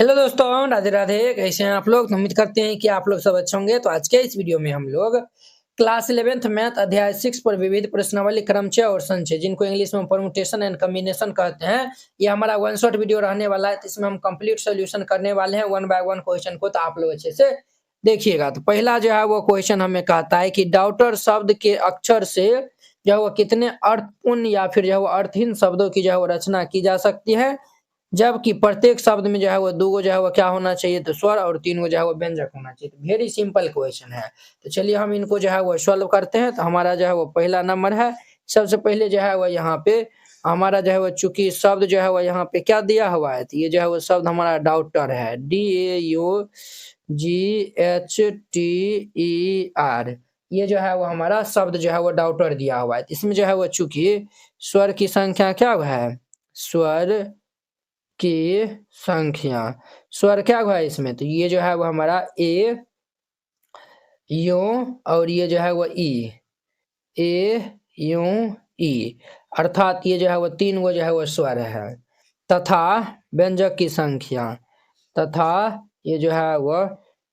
Hello दोस्तों, राधे राधे। कैसे हैं आप लोग? तो उम्मीद करते हैं कि आप लोग सब अच्छे होंगे। तो आज के इस वीडियो में हम लोग क्लास 11th मैथ अध्याय 6 पर विविध प्रश्नावली क्रमचय और संचय, जिनको इंग्लिश में परमुटेशन एंड कॉम्बिनेशन कहते हैं, ये हमारा वन शॉट वीडियो रहने वाला है। तो इसमें हम कंप्लीट सोल्यूशन करने वाले हैं वन बाय वन क्वेश्चन को। तो आप लोग अच्छे से देखिएगा। तो पहला जो है वो क्वेश्चन हमें कहता है कि डाउटर शब्द के अक्षर से जो है वो कितने अर्थपूर्ण या फिर जो है वो अर्थहीन शब्दों की जो है वो रचना की जा सकती है, जबकि प्रत्येक शब्द में जो है वो 2 गो जो है वो क्या होना चाहिए, तो स्वर, और 3 गो जो है वो व्यंजक होना चाहिए। तो वेरी सिंपल क्वेश्चन है। तो चलिए हम इनको जो है वो सॉल्व करते हैं। तो हमारा जो है वो पहला नंबर है। सबसे पहले जो है वो यहाँ पे हमारा जो है वो चूंकि शब्द जो है वो यहाँ पे क्या दिया हुआ है, तो ये जो है वो शब्द हमारा डाउटर है, DAUGHTER। ये जो है वो हमारा शब्द जो है वो डाउटर दिया हुआ है। इसमें जो है वो चूंकि स्वर की संख्या क्या है, स्वर की संख्या, स्वर क्या हुआ है इसमें, तो ये जो है वो हमारा ए, यू, और ये जो है वो ई, ए, यू, ई, अर्थात ये जो है वो 3 गो जो है वो स्वर है। तथा व्यंजक की संख्या, तथा ये जो है वो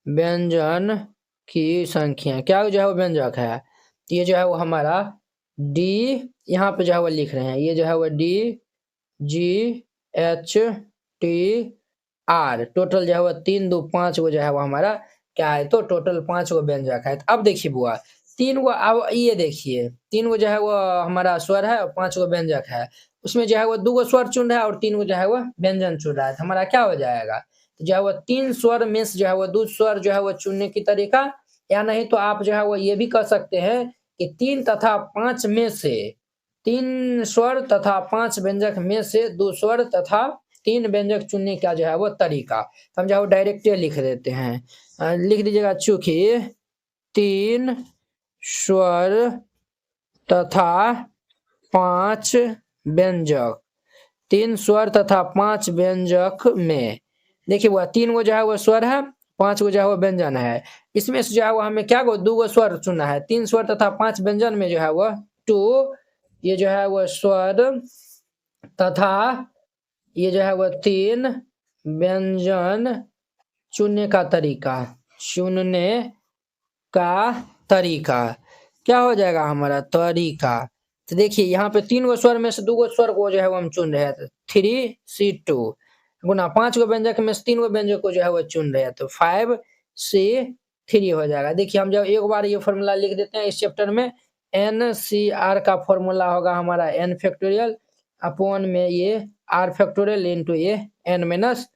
व्यंजन की संख्या, क्या जो है वो व्यंजक है, तो ये जो है वो हमारा डी, यहाँ पे जो है वो लिख रहे हैं, ये जो है वो DGHTR, टोटल जो है वो 3 2 5 गो जो है वो हमारा क्या है, तो टोटल 5 गो व्यंजक है। तो अब देखिए बुआ, 3 गो, अब ये देखिए 3 गो जो है वो हमारा स्वर है और 5 गो व्यंजक है। उसमें जो है वो 2 गो स्वर चुन रहा है और 3 गो जो है वो व्यंजन चुन रहा है। तो हमारा क्या हो जाएगा, तो जो है वो 3 स्वर में से जो है वो 2 स्वर जो है वो चुनने की तरीका, या नहीं तो आप जो है वो ये भी कर सकते हैं कि 3 तथा 5 में से 3 स्वर तथा 5 व्यंजक में से 2 स्वर तथा 3 व्यंजक चुनने का जो है वो तरीका। तो हम जो है वो डायरेक्ट लिख देते हैं। लिख दीजिएगा, चूंकि 3 स्वर तथा 5 व्यंजक, 3 स्वर तथा 5 व्यंजक में, देखिए वो 3 गो जो है वो स्वर है, 5 गो जो है वो व्यंजन है। इसमें से जो है वो हमें क्या 2 गो स्वर चुना है। 3 स्वर तथा 5 व्यंजन में जो है वो 2, ये जो है वो स्वर तथा ये जो है वो 3 व्यंजन चुनने का तरीका, चुनने का तरीका क्या हो जाएगा हमारा तरीका। तो देखिए यहाँ पे 3 गो स्वर में से 2 गो स्वर को जो है वो हम चुन रहे हैं, तो 3C2 गुना 5 गो व्यंजक में से 3 गो व्यंजक को जो है वो चुन रहे हैं, तो 5C3 हो जाएगा। देखिए हम जब एक बार ये फॉर्मूला लिख देते हैं इस चैप्टर में, NCR का फॉर्मूला होगा हमारा n फैक्टोरियल अपॉन में ये r फैक्टोरियल इंटू ये n माइनस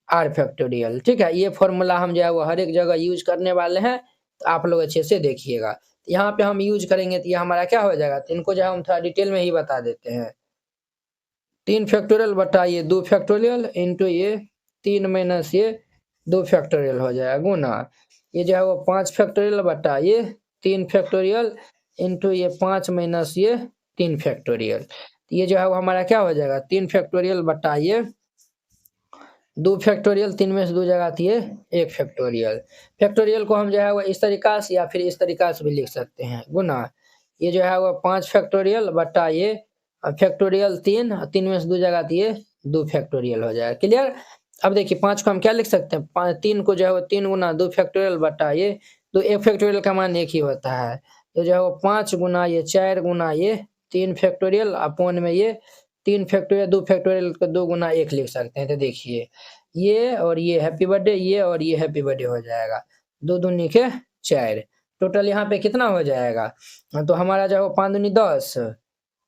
r फैक्टोरियल। ठीक है, ये फॉर्मूला हम जो है वो हर एक जगह यूज करने वाले हैं। तो आप लोग अच्छे से देखिएगा। यहाँ पे हम यूज करेंगे तो ये हमारा क्या हो जाएगा, तो इनको जो है हम थोड़ा डिटेल में ही बता देते हैं। 3 फैक्टोरियल बटा ये 2 फैक्टोरियल इंटू ये 3 माइनस ये 2 फैक्टोरियल हो जाएगा, गुना ये जो है वो 5 फैक्टोरियल बटा ये 3 फैक्टोरियल इंटू ये 5 माइनस ये 3 फैक्टोरियल। ये जो है वो हमारा क्या हो जाएगा, 3 फैक्टोरियल बटा ये 2 फैक्टोरियल, 3 में से 2 जगह थी 1 फैक्टोरियल। फैक्टोरियल को हम जो है वो इस तरीका से या फिर इस तरीका से भी लिख सकते हैं, गुना ये जो है वो 5 फैक्टोरियल बटा ये फैक्टोरियल 3, 3 में से 2 जगह थी 2 फैक्टोरियल हो जाएगा। क्लियर। अब देखिए 5 को हम क्या लिख सकते हैं, 3 को जो है वो 3 गुना 2 फैक्टोरियल बटा ये 2, 1 फैक्टोरियल का मान 1 ही होता है, तो जो है वो 5 गुना ये 4 गुना ये 3 फैक्टोरियल अपॉन में ये 3 फैक्टोरियल 2 फैक्टोरियल को 2 गुना 1 लिख सकते हैं। तो देखिए ये और ये हैप्पी बर्थडे, ये और ये हैप्पी बर्थडे हो जाएगा, 2 दूनी के 4, टोटल यहाँ पे कितना हो जाएगा, तो हमारा जो है वो 5 दूनी 10,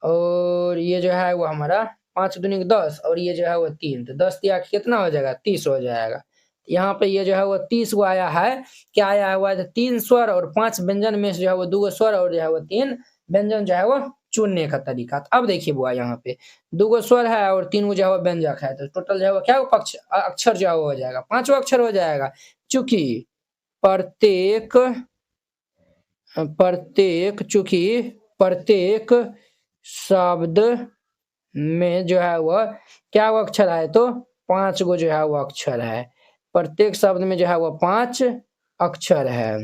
और ये जो है वो हमारा 5 दूनी 10, और ये जो है वो 3, तो 10 दिया कितना हो जाएगा, 30 हो जाएगा। यहाँ पे ये जो है वो 30 गो आया है, क्या आया हुआ है, 3 स्वर और 5 व्यंजन में से जो है वो 2 गो स्वर और जो है वो 3 व्यंजन जो है वो चुनने का तरीका। तो अब देखिए बुआ यहाँ पे 2 गो स्वर है और 3 गो जो है वो व्यंजक है, तो टोटल जो है वो क्या पक्ष अक्षर जो है वो हो जाएगा, 5 अक्षर हो जाएगा। चूंकि प्रत्येक चूंकि प्रत्येक शब्द में जो है वह क्या वो अक्षर है, तो 5 गो जो है वो अक्षर है। प्रत्येक शब्द में जो है वो 5 अक्षर है।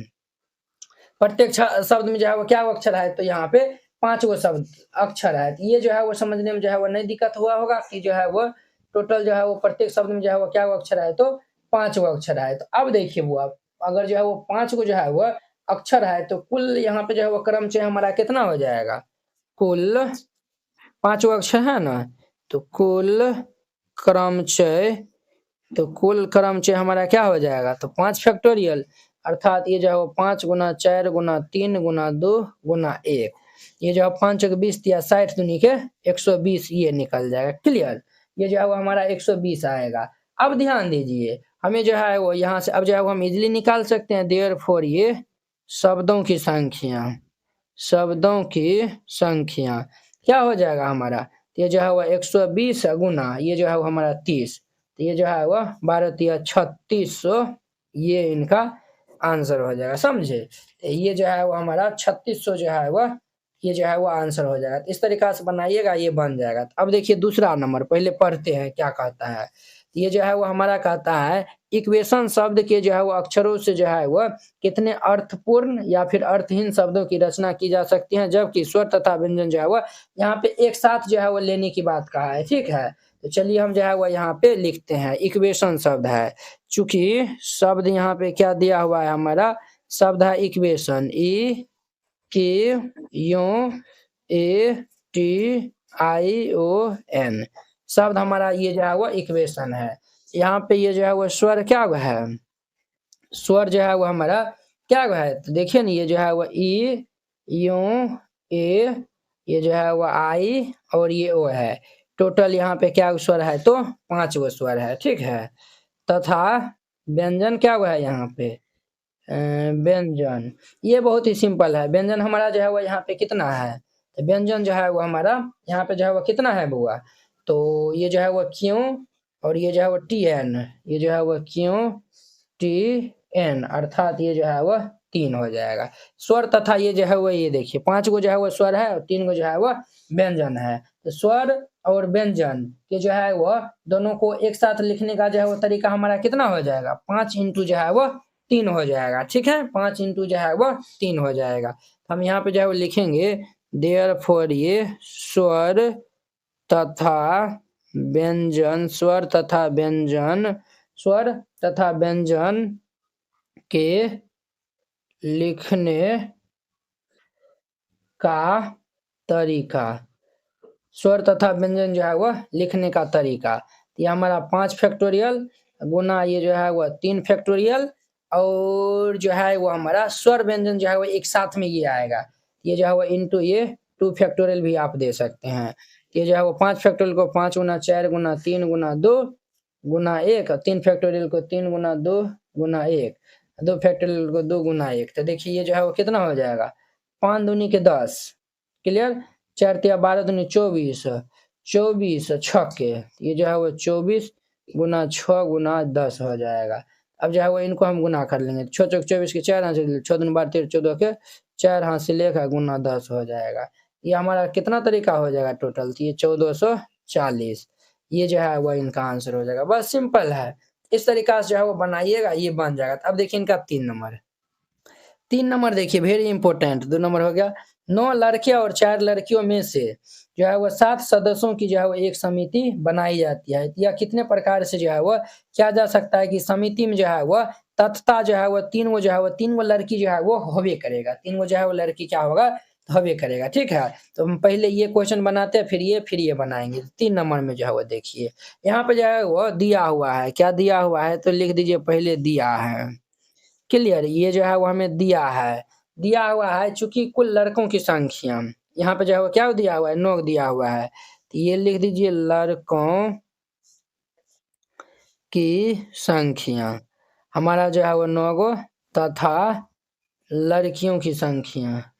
प्रत्येक शब्द में जो है वो क्या अक्षर है, तो यहाँ पे 5 गो शब्द अक्षर है। ये जो है वो समझने में जो है वो नहीं दिक्कत हुआ होगा कि जो है वो टोटल जो है वो प्रत्येक शब्द में जो है वो क्या अक्षर है, तो 5 गो अक्षर है। तो अब देखिए बुआ, अगर जो है वो 5 गो जो है वो अक्षर है, तो कुल यहाँ पे जो है वो क्रमचय हमारा कितना हो जाएगा? कुल 5 गो अक्षर है ना, तो क्रमचय कुल क्रमचय हमारा क्या हो जाएगा? तो 5 फैक्टोरियल, अर्थात ये जो है वो 5 गुना 4 गुना 3 गुना 2 गुना 1, ये जो है 5 चौके 20 या 60 दूनी के 120, ये निकल जाएगा। क्लियर? ये जो है वो हमारा 120 आएगा। अब ध्यान दीजिए, हमें जो है वो यहाँ से अब जो है वो हम इजीली निकाल सकते हैं। देयरफॉर ये शब्दों की संख्या क्या हो जाएगा हमारा? ये जो है वो 120 गुना ये जो है वो हमारा 30, तो ये जो है वो 12 3600, ये इनका आंसर हो जाएगा। समझे? ये जो है वो हमारा 3600 जो है वो ये जो है वो आंसर हो जाएगा। इस तरीका से बनाइएगा, ये बन जाएगा। अब देखिए दूसरा नंबर, पहले पढ़ते हैं क्या कहता है। ये जो है वो हमारा कहता है इक्वेशन शब्द के जो है वो अक्षरों से जो है वो कितने अर्थपूर्ण या फिर अर्थहीन शब्दों की रचना की जा सकती है, जबकि स्वर तथा व्यंजन जो है वो यहाँ पे एक साथ जो है वो लेने की बात कहा है। ठीक है, तो चलिए हम जो है वो यहाँ पे लिखते हैं। इक्वेशन शब्द है, चूंकि शब्द यहाँ पे क्या दिया हुआ है हमारा? शब्द है इक्वेशन, EQUATION, शब्द हमारा ये जो है वो इक्वेशन है। यहाँ पे ये जो है वो स्वर क्या है? स्वर जो है वो हमारा क्या है? तो देखिए ना, ये जो है वो E U A, ये जो है वो I और ये O है। टोटल यहाँ पे क्या स्वर है? तो 5 गो स्वर है। ठीक है, तथा व्यंजन क्या है यहाँ पे? व्यंजन, ये बहुत ही सिंपल है। व्यंजन हमारा जो है वो यहाँ पे कितना है? तो व्यंजन जो है वो हमारा यहाँ पे जो है वो कितना है बुआ? तो ये जो है वो क्यों और ये जो है वो TN, ये जो है वो क्यों TN, अर्थात ये जो है वो 3 हो जाएगा। स्वर तथा ये जो है वो ये देखिए 5 गो जो है वो स्वर है और 3 गो जो है वो व्यंजन है। तो स्वर और व्यंजन के जो है वो दोनों को एक साथ लिखने का जो है वो तरीका हमारा कितना हो जाएगा? 5 इंटू जो है वो 3 हो जाएगा। ठीक है, 5 इंटू जो है वो 3 हो जाएगा। हम यहाँ पे जो है वो लिखेंगे देयरफॉर ये स्वर तथा व्यंजन, स्वर तथा व्यंजन के लिखने का तरीका, स्वर तथा व्यंजन जो है वो लिखने का तरीका, ये हमारा 5 फैक्टोरियल गुना ये जो है वो 3 फैक्टोरियल, और जो है वो हमारा स्वर व्यंजन जो है वो एक साथ में ये आएगा। ये जो है वो इंटू ये 2 फैक्टोरियल भी आप दे सकते हैं। ये जो है वो 5 फैक्टोरियल को 5 गुना 4 गुना 3 गुना 2 गुना 1, 3 फैक्टोरियल को 3 गुना 2 गुना 1, 2 फैक्टोरियल को 2 गुना 1। तो देखिए ये जो है वो कितना हो जाएगा? 5 दूनी के 10, क्लियर? 4 तिया 12 दूनी 24, 24 छक्के, ये जो है वो 24 गुना 6 गुना 10 हो जाएगा। अब जो है वो इनको हम गुना कर लेंगे। 6 चौक 24 के 4 हाथ से 6 दूनी 12 13 14 के 4 हाथ से लेकर गुना 10 हो जाएगा। ये हमारा कितना तरीका हो जाएगा टोटल? तो ये 1440, ये जो है वो इनका आंसर हो जाएगा। बस सिंपल है, इस तरीका से जो है वो बनाइएगा, ये बन जाएगा। अब देखिए इनका 3 नंबर, 3 नंबर देखिए वेरी इंपॉर्टेंट। 2 नंबर हो गया, 9 लड़के और 4 लड़कियों में से जो है वो 7 सदस्यों की जो है वो एक समिति बनाई जाती है। या कितने प्रकार से जो है वो किया जा सकता है कि समिति में जो है वो तत्ता जो है वो 3 गो जो है वो 3 गो लड़की जो है वो होबे करेगा। 3 गो जो है वो लड़की क्या होगा? होबे करेगा। ठीक है, तो हम पहले ये क्वेश्चन बनाते हैं, फिर ये बनाएंगे। 3 नंबर में जो है वो देखिए यहाँ पे जो है वो दिया हुआ है। क्या दिया हुआ है? तो लिख दीजिए पहले दिया है। क्लियर? ये जो है वो हमें दिया हुआ है चूंकि कुल लड़कों की संख्या यहाँ पे जो है वो क्या दिया हुआ है? 9 दिया हुआ है। तो ये लिख दीजिए लड़कों की संख्या हमारा जो है वो 9 गो, तथा लड़कियों की संख्या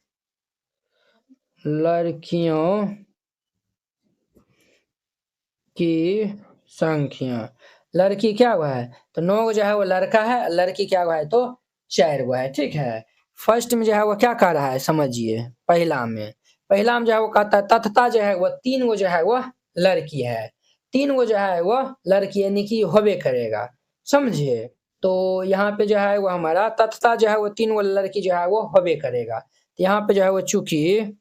लड़की क्या हुआ है? तो 9 गो जो है वो लड़का है, लड़की क्या हुआ है? तो 4 गो है। ठीक है, फर्स्ट में जो है वो क्या कह रहा है समझिए। पहला में जो है वो कहता है तत्ता जो है वो 3 गो जो है वो लड़की है, 3 गो जो है वो लड़की यानी कि होबे करेगा। समझिए? तो यहाँ पे जो है वो हमारा तत्ता जो है वो 3 गो लड़की जो है वो होबे करेगा। तो यहाँ पे जो है वो चूंकि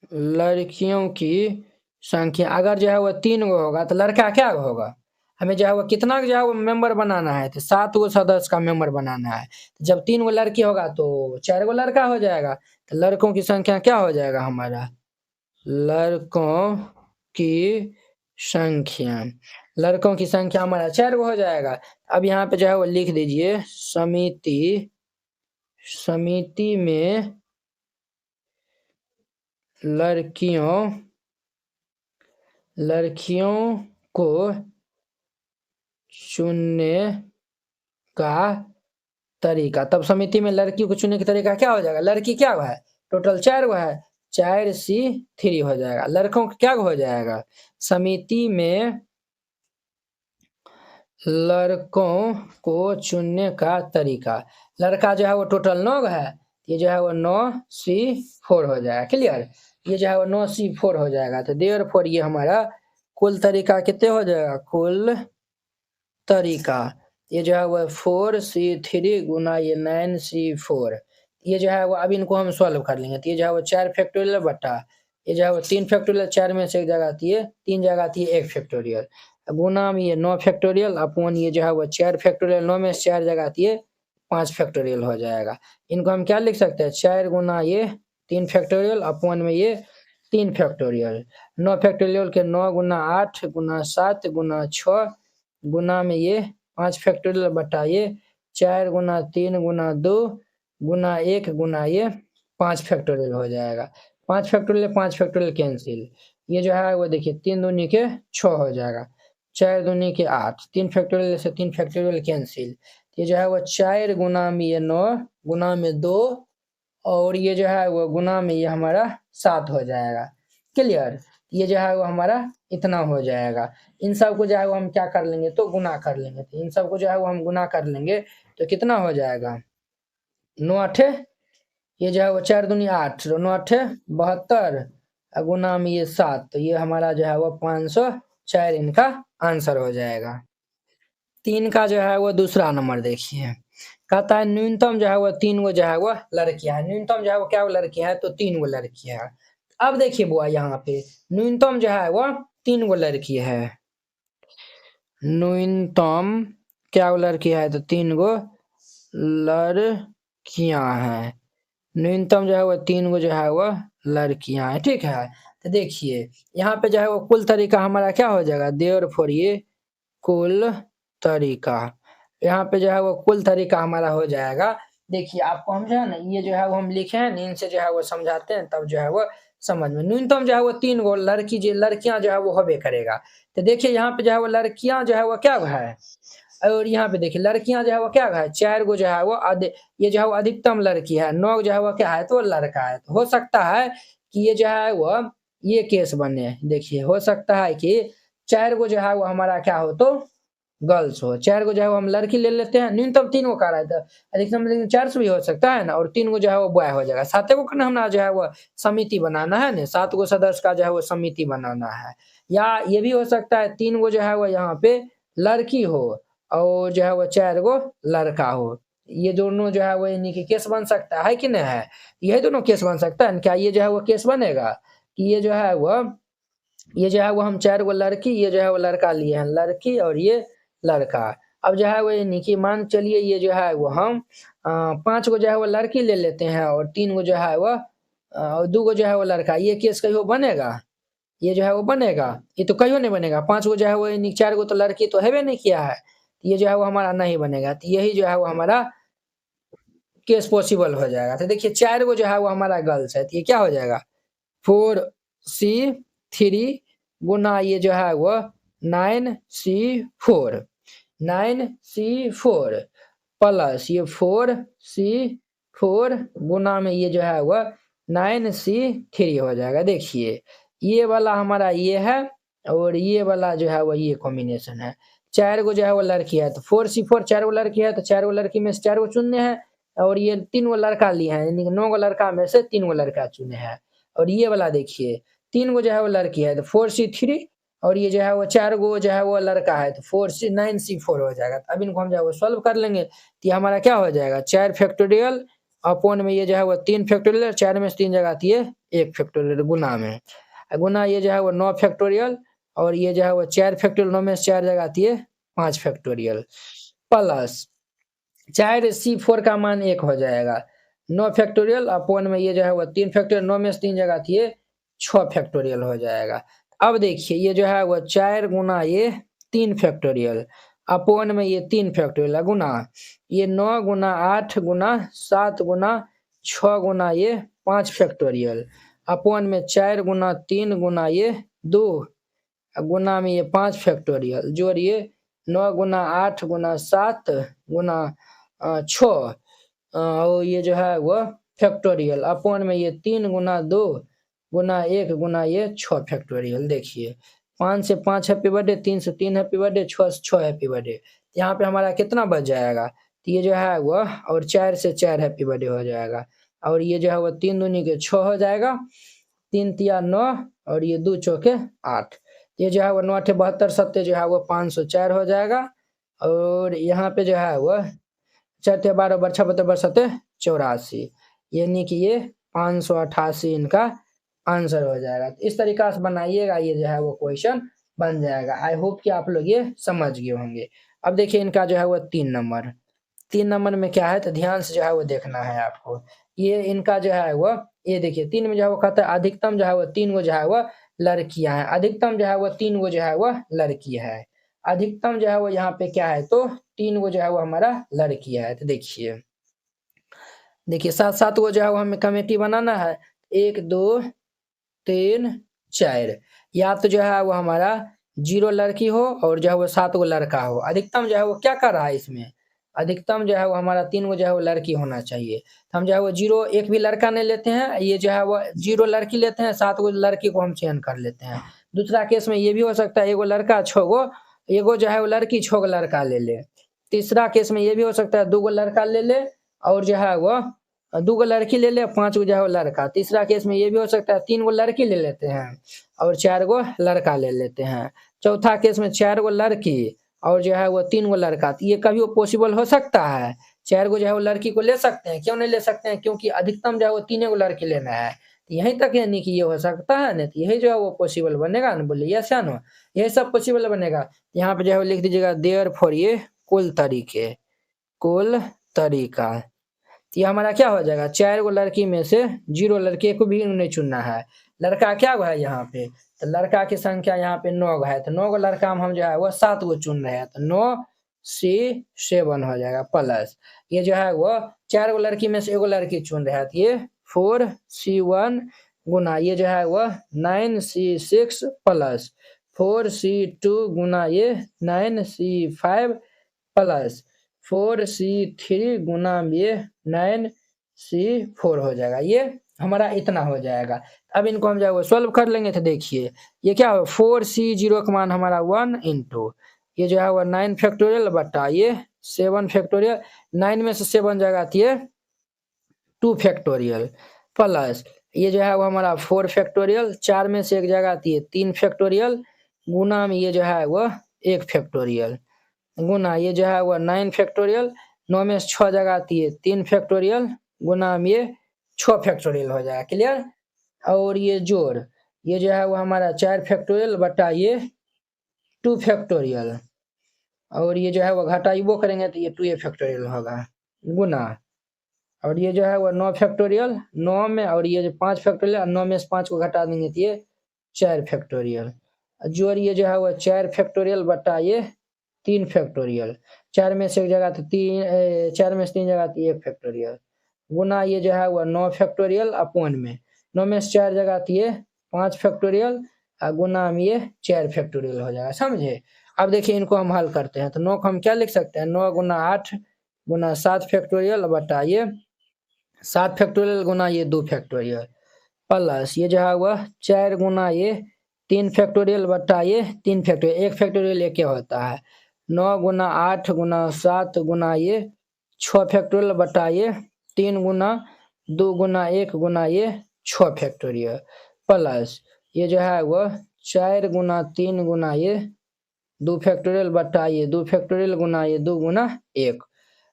लड़कियों की संख्या अगर जो है वो 3 गो होगा तो लड़का क्या गो होगा? हमें जो है वो कितना जो है वो मेंबर बनाना है, तो 7 गो सदस्य का मेंबर बनाना है। जब 3 गो लड़की होगा तो 4 गो लड़का हो जाएगा, तो लड़कों की संख्या क्या हो जाएगा हमारा? लड़कों की संख्या लड़कों की संख्या हमारा 4 गो हो जाएगा। अब यहाँ पे जो है वो लिख दीजिए समिति में लड़कियों को चुनने का तरीका। तब समिति में लड़की को चुनने का तरीका क्या हो जाएगा? लड़की क्या है? टोटल 4 गो है, 4C3 हो जाएगा। लड़कों का क्या हो जाएगा? समिति में लड़कों को चुनने का तरीका। लड़का जो है वो टोटल 9 है, ये जो है वो 9C4 हो जाएगा। क्लियर? ये जो है वो 9C4 हो जाएगा। तो देयरफॉर ये हमारा कुल तरीका कितने हो जाएगा? कुल तरीका ये जो है वो 4C3 गुना ये 9C4, ये जो है वो अब इनको हम सॉल्व कर लेंगे। तो ये जो है वो 4 फैक्टोरियल बटा ये जो है वो 3 फैक्टोरियल, 4 में से एक जगह आती है, 3 जगह आती है 1 फैक्टोरियल, गुना में ये 9 फैक्टोरियल अपॉन ये जो है वो 4 फैक्टोरियल, 9 में से 4 जगह आती है 5 फैक्टोरियल हो जाएगा। इनको हम क्या लिख सकते हैं? 4 गुना ये 3 फैक्टोरियल अपॉन में ये 3 फैक्टोरियल। 9 फैक्टोरियल के 9 गुना 8 गुना 7 गुना 6 गुना में ये 5 फैक्टोरियल बटा ये 4 गुना 3 गुना 2 गुना 1 गुना ये 5 फैक्टोरियल हो जाएगा। 5 फैक्टोरियल कैंसिल, ये जो है वो देखिए 3 दूनी के 6 हो जाएगा, 4 दूनी के 8, 3 फैक्टोरियल से 3 फैक्टोरियल कैंसिल, ये जो है वो 4 गुना में ये 9 गुना में 2 और ये जो है वो गुना में ये हमारा 7 हो जाएगा। क्लियर? ये जो है वो हमारा इतना हो जाएगा। इन सब को जो है वो हम क्या कर लेंगे? तो गुना कर लेंगे। तो इन सब को जो है वो हम गुना कर लेंगे तो कितना हो जाएगा? 9 8 ये जो है वो 4 दूनी 8, 9 8 72 गुना में ये 7, तो ये हमारा जो है वो 504 इनका आंसर हो जाएगा। 3 का जो है वो दूसरा नंबर देखिए, कहता है न्यूनतम जो है वो 3 गो जो है वो लड़कियां है। न्यूनतम जो है वो क्या लड़कियां है? तो 3 गो लड़कियां है। अब देखिए बुआ यहाँ पे न्यूनतम जो है वो 3 गो लड़की है। न्यूनतम क्या लड़की है? तो 3 गो लड़कियां हैं। न्यूनतम जो है वो 3 गो जो है वो लड़कियां हैं। ठीक है, तो देखिए यहाँ पे जो है वो कुल तरीका हमारा क्या हो जाएगा? देयरफॉर ये कुल तरीका, यहाँ पे जो है वो कुल तरीका हमारा हो जाएगा। देखिए आपको हम जो है ना ये जो है वो हम लिखे हैं, इनसे जो है वो समझाते हैं तब जो है वो समझ में। न्यूनतम जो है वो 3 गो लड़कियां जो है वो होबे करेगा। तो देखिए यहाँ पे जो है वो लड़कियां जो है वो क्या है, और यहाँ पे देखिए लड़कियां जो है वो क्या है? 4 गो जो है वो ये जो है वो अधिकतम लड़की है, 9 जो है वो क्या है? तो लड़का है। तो हो सकता है कि ये जो है वो ये केस बने। देखिए हो सकता है कि 4 गो जो है वो हमारा क्या हो? तो गर्ल्स हो, 4 गो जो है वो हम लड़की ले लेते हैं। न्यूनतम 3 गो कह रहा है, तो अधिकतम 4 से भी हो सकता है ना, और 3 गो जो है वो बॉय हो जाएगा। 7 गो का हमारा जो है वो समिति बनाना है ना, 7 गो सदस्य का जो है वो समिति बनाना है। या ये भी हो सकता है 3 गो जो है वो यहाँ पे लड़की हो और जो है वो 4 गो लड़का हो। ये दोनों जो है वो यानी कि केस बन सकता है कि नहीं है? यही दोनों केस बन सकता है। क्या ये जो है वो केस बनेगा कि ये जो है वो हम 4 गो लड़की, ये जो है वो लड़का लिए हैं, लड़की और ये लड़का। अब जो है वो यानी कि मान चलिए ये जो है वो हम 5 गो जो है वो लड़की ले लेते हैं और 3 गो जो है वो 2 गो जो है वो लड़का। ये केस कहियो बनेगा? ये जो है वो बनेगा? ये तो कहियो नहीं बनेगा। 5 गो जो है वो यानी 4 गो तो लड़की तो हैबे नहीं किया है, ये जो है वो हमारा नहीं बनेगा। तो यही जो है वो हमारा केस पॉसिबल हो जाएगा। तो देखिए 4 गो जो है वो हमारा गर्ल्स है, तो ये क्या हो जाएगा? 4C3 गुना ये जो है वो 9C4 प्लस ये 4C4 गुना में ये जो है वो 9C3 हो जाएगा। देखिए ये वाला हमारा ये है और ये वाला जो है वो ये कॉम्बिनेशन है। 4 गो जो है वो लड़की है, तो 4C4 4 गो लड़की है, तो 4 गो लड़की में से 4 गो चुनने हैं और ये 3 गो लड़का लिए हैं, यानी 9 गो लड़का में से 3 गो लड़का चुने हैं। और ये वाला देखिए 3 गो जो है वो लड़की है, तो 4C3 और ये जो है वो 4 गो जो है वो लड़का है, तो 9C4 हो जाएगा। अब इनको हम जो है वो सॉल्व कर लेंगे, तो ये हमारा क्या हो जाएगा? 4 फैक्टोरियल अपॉन में ये जो है वो 3 फैक्टोरियल, 4 में से 3 जगह आती है 1 फैक्टोरियल गुना में। गुना ये जो है वो 9 फैक्टोरियल और ये जो है वो 4 फैक्टोरियल, 9 में से 4 जगह आती है 5 फैक्टोरियल प्लस 4C4 का मान 1 हो जाएगा। 9 फैक्टोरियल अपॉन में ये जो है वो 3 फैक्टोरियल, 9 में से 3 जगह आती है 6 फैक्टोरियल हो जाएगा। अब देखिए ये जो है वो 4 गुना ये 3 फैक्टोरियल अपॉन में ये 3 फैक्टोरियल गुना ये 9 गुना 8 गुना 7 गुना 6 गुना ये 5 फैक्टोरियल अपॉन में 4 गुना 3 गुना ये 2 गुना में ये 5 फैक्टोरियल जोड़िए 9 गुना 8 गुना 7 गुना 6 और ये जो है वो फैक्टोरियल अपॉन में ये 3 गुना 2 गुना 1 गुना ये 6 फैक्टोरियल। देखिए 5 से 5 हैप्पी बर्थडे, 3 से 3 हैप्पी बर्थडे, 6 से 6 हैप्पी बर्थडे। यहाँ पे हमारा कितना बच जाएगा? तो ये जो है वो और 4 से 4 हैप्पी बर्थडे हो जाएगा और ये जो है वो 3 दूनी के 6 हो जाएगा, 3 तिया 9 और ये 2 चौके 8। ये जो है वो 9 8 72 7 जो है वो 504 हो जाएगा और यहाँ पे जो है वो 4 12 बर 6 72 बर 7 84 यानी कि ये 588 इनका आंसर हो जाएगा। तो इस तरीका से बनाइएगा, ये जो है वो क्वेश्चन बन जाएगा। आई होप कि आप लोग ये समझ गए होंगे। अब देखिए इनका जो है वो 3 नंबर में क्या है तो ध्यान से जो है वो देखना है आपको। ये इनका जो है वो ये देखिए 3 में जो है वो कहता है अधिकतम जो है वो 3 गो जो है वो लड़कियां हैं, अधिकतम जो है वो 3 गो जो है वो लड़की है। अधिकतम जो है वो यहाँ पे क्या है तो 3 गो जो है वो हमारा लड़की है। तो देखिए 7 गो जो है वो हमें कमेटी बनाना है, 1 2 3 4 या तो जो है वो हमारा 0 लड़की हो और जो है वो 7 गो लड़का हो। अधिकतम जो है वो क्या कर रहा है इसमें, अधिकतम जो है वो हमारा 3 गो जो है वो लड़की होना चाहिए। तो हम जो है वो 0 एक भी लड़का नहीं लेते हैं, ये जो है वो 0 लड़की लेते हैं, 7 गो लड़की को हम चयन कर लेते हैं। दूसरा केस में ये भी हो सकता है एगो लड़का 6 गो, एगो जो है वो लड़की 6 गो लड़का ले ले। तीसरा केस में ये भी हो सकता है 2 गो लड़का ले ले और जो है वो 2 गो लड़की ले ले, 5 गो जो है वो लड़का। तीसरा केस में ये भी हो सकता है 3 गो लड़की ले लेते हैं और 4 गो लड़का ले लेते हैं। चौथा केस में 4 गो लड़की और जो है वो 3 गो लड़का। ये कभी वो पॉसिबल हो सकता है, 4 गो जो है वो लड़की को ले सकते हैं। क्यों नहीं ले सकते हैं? क्योंकि अधिकतम जो है वो 3 गो लड़की लेना है। यहीं तक यानी कि ये हो सकता है ना, तो यही जो है वो पॉसिबल बनेगा ना, बोलिए यस या नो, यही सब पॉसिबल बनेगा। यहाँ पे जो है वो लिख दीजिएगा देयरफॉर ये कुल तरीका। ये हमारा क्या हो जाएगा, 4 गो लड़की में से 0 लड़के को भी नहीं चुनना है। लड़का क्या गो है यहाँ पे, तो लड़का की संख्या यहाँ पे 9 गो है, तो 9 गो लड़का हम जो है वो 7 गो चुन रहे हैं, तो 9C7 हो जाएगा प्लस ये जो है वो 4 गो लड़की में से 1 गो लड़की चुन रहे हैं, तो ये 4C1 गुना ये जो है वो 9C6 प्लस 4C2 गुना ये 9C5 प्लस 4C3 गुना ये 9C4 हो जाएगा। ये हमारा इतना हो जाएगा। अब इनको हम जो है सॉल्व कर लेंगे तो देखिए ये क्या हो, 4C0 का मान हमारा 1 इंटू ये जो है वो 9 फैक्टोरियल बटा ये 7 फैक्टोरियल, 9 में से 7 जगह आती है 2 फैक्टोरियल प्लस ये जो है वो हमारा 4 फैक्टोरियल, 4 में से 1 जगह आती है 3 फैक्टोरियल गुना में ये जो है वो 1 फैक्टोरियल गुना ये जो है वो 9 फैक्टोरियल, 9 में से 6 जगह आती है 3 फैक्टोरियल गुना में ये 6 फैक्टोरियल हो जाएगा। क्लियर? और ये जोड़ ये जो है वो हमारा 4 फैक्टोरियल बटा ये 2 फैक्टोरियल और ये जो है वो घटाइबो करेंगे तो ये 2 फैक्टोरियल होगा गुना और ये जो है वो 9 फैक्टोरियल 9 में और ये जो 5 फैक्टोरियल 9 में से 5 को घटा देंगे तो ये 4 फैक्टोरियल जोड़ ये जो है वो 4 फैक्टोरियल बटा ये 3 फैक्टोरियल, 4 में से 1 जगह तो 4 में से 3 जगह तो 1 फैक्टोरियल गुना ये जो है वो 9 फैक्टोरियल अपॉन में 9 में से 4 जगह तो ये 5 फैक्टोरियल गुना में ये 4 फैक्टोरियल हो जाएगा। समझे? अब देखिए इनको हम हल करते हैं तो 9 को हम क्या लिख सकते हैं, 9 गुना 8 गुना 7 फैक्टोरियल बटा ये 7 फैक्टोरियल गुना ये 2 फैक्टोरियल प्लस ये जो है वह 4 गुना ये 3 फैक्टोरियल बटा ये 3 फैक्टोरियल, 1 फैक्टोरियल एक होता है, 9 गुना 8 गुना 7 गुना ये 6 फैक्टोरियल बटा ये 3 गुना 2 गुना 1 गुना ये 6 फैक्टोरियल प्लस ये जो है वह 4 गुना 3 गुना ये 2 फैक्टोरियल बटा ये 2 फैक्टोरियल गुना ये 2 गुना 1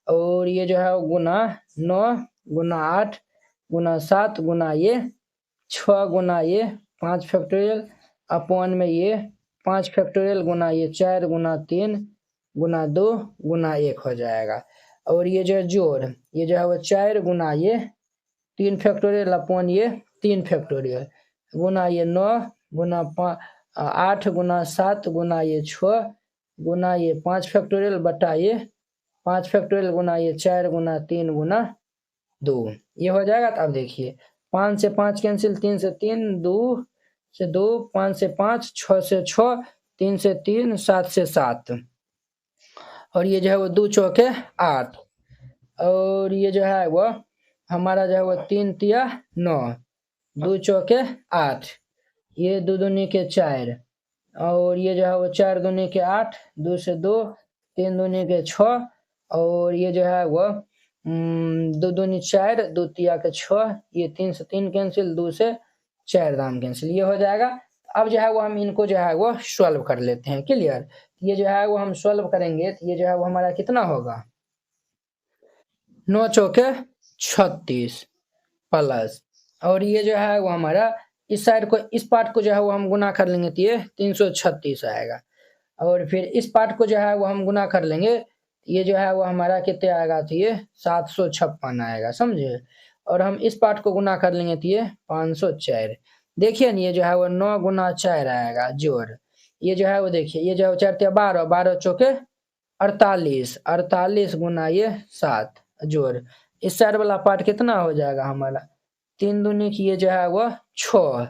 और ये जो है गुना 9 गुना 8 गुना 7 गुना ये 6 गुना ये 5 फैक्टोरियल अपॉन में ये 5 फैक्टोरियल गुना ये 4 गुना 3 गुना 2 गुना 1 हो जाएगा। और ये जो जोड़ ये जो है वो 4 गुना ये 3 फैक्टोरियल अपॉन ये 3 फैक्टोरियल गुना ये 9 गुना 8 गुना 7 गुना ये 6 गुना ये 5 फैक्टोरियल बटा ये 5 फैक्टोरियल गुना ये 4 गुना 3 गुना 2 ये हो जाएगा। तो अब देखिए 5 से 5 कैंसिल, 3 से 3, 2 से 2, 5 से 5, 6 से 6, 3 से 3, 7 से 7 और ये जो है वो 2 चौके 8 और ये जो है वो हमारा जो है वो 3 तिया 9, 2 चौके 8, ये 2 दूनी के 4 और ये जो है वो 4 दूनी के 8, 2 से 2, 3 दूनी के 6 और ये जो है वो 2 दूनी 4, 2 तिया के 6, ये 3 से 3 कैंसिल, 2 से 4 दाम कैंसिल, ये हो जाएगा। अब जो है वो हम इनको जो है वो सॉल्व कर लेते हैं। क्लियर? ये जो है वो हम सॉल्व करेंगे तो ये जो है वो हमारा कितना होगा 9 चौके 36 प्लस और ये जो है वो हमारा इस साइड को इस पार्ट को जो है वो हम गुना कर लेंगे तो ये 336 आएगा और फिर इस पार्ट को जो है वो हम गुना कर लेंगे ये जो है वो हमारा कितने आएगा तो ये 756 आएगा, समझे। और हम इस पार्ट को गुना कर लेंगे तो ये 504। देखिए ना ये जो है वो 9 गुना 4 आएगा जोड़, ये जो है वो देखिए ये जो है 4 तिया 12, 12 चौके 48, 48 गुना ये 7 जोड़, इस साइड वाला पार्ट कितना हो जाएगा हमारा 3 दूनी की ये जो है वो 6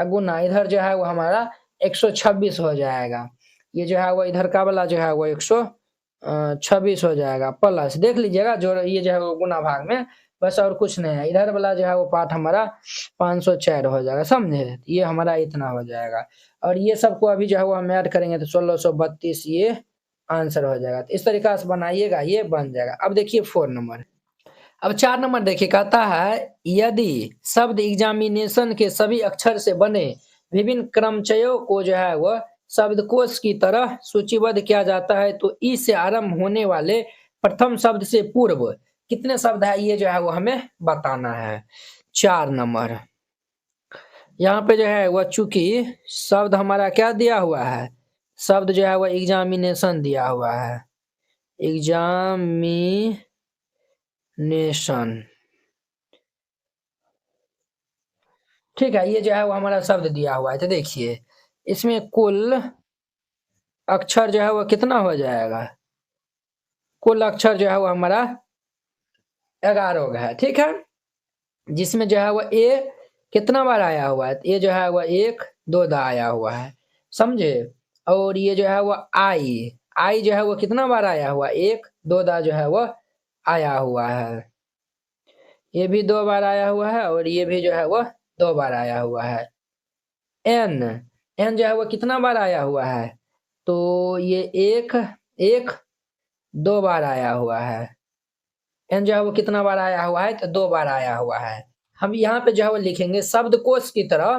गुना इधर जो है वो हमारा 126 हो जाएगा। ये जो है वो इधर का वाला जो है वो 126 हो जाएगा प्लस देख लीजिएगा जो ये जो है वो गुना भाग में बस और कुछ नहीं है। इधर वाला जो है वो पार्ट हमारा 504 हो जाएगा, समझे। ये हमारा इतना हो जाएगा और ये सबको अभी जो है वो हम ऐड करेंगे तो 1632 ये आंसर हो जाएगा। तो इस तरीका से बनाइएगा, ये बन जाएगा। अब देखिए 4 नंबर। अब 4 नंबर देखिए कहता है यदि शब्द एग्जामिनेशन के सभी अक्षर से बने विभिन्न क्रमचयों को जो है वह शब्दकोश की तरह सूचीबद्ध किया जाता है तो ई से आरंभ होने वाले प्रथम शब्द से पूर्व कितने शब्द है ये जो है वो हमें बताना है। 4 नंबर यहाँ पे जो है वह चूंकि शब्द हमारा क्या दिया हुआ है, शब्द जो है वह एग्जामिनेशन दिया हुआ है, एग्जामिनेशन, ठीक है। ये जो है वो हमारा शब्द दिया हुआ है तो देखिए इसमें कुल अक्षर जो है वो कितना हो जाएगा, कुल अक्षर जो है वो हमारा 11 है, ठीक है। जिसमें जो है वो ए कितना बार आया हुआ है, ये जो है वो 1 2 दा आया हुआ है, समझे। और ये जो है वो आई जो है वो कितना बार आया हुआ, 1 2 दा जो है वो आया हुआ है, ये भी 2 बार आया हुआ है और ये भी जो है वो 2 बार आया हुआ है। एन जो है वो कितना बार आया हुआ है, तो ये 1 2 बार आया हुआ है। एन जो है वो कितना बार आया हुआ है, तो 2 बार आया हुआ है। हम यहाँ पे जो है वो लिखेंगे शब्दकोश की तरह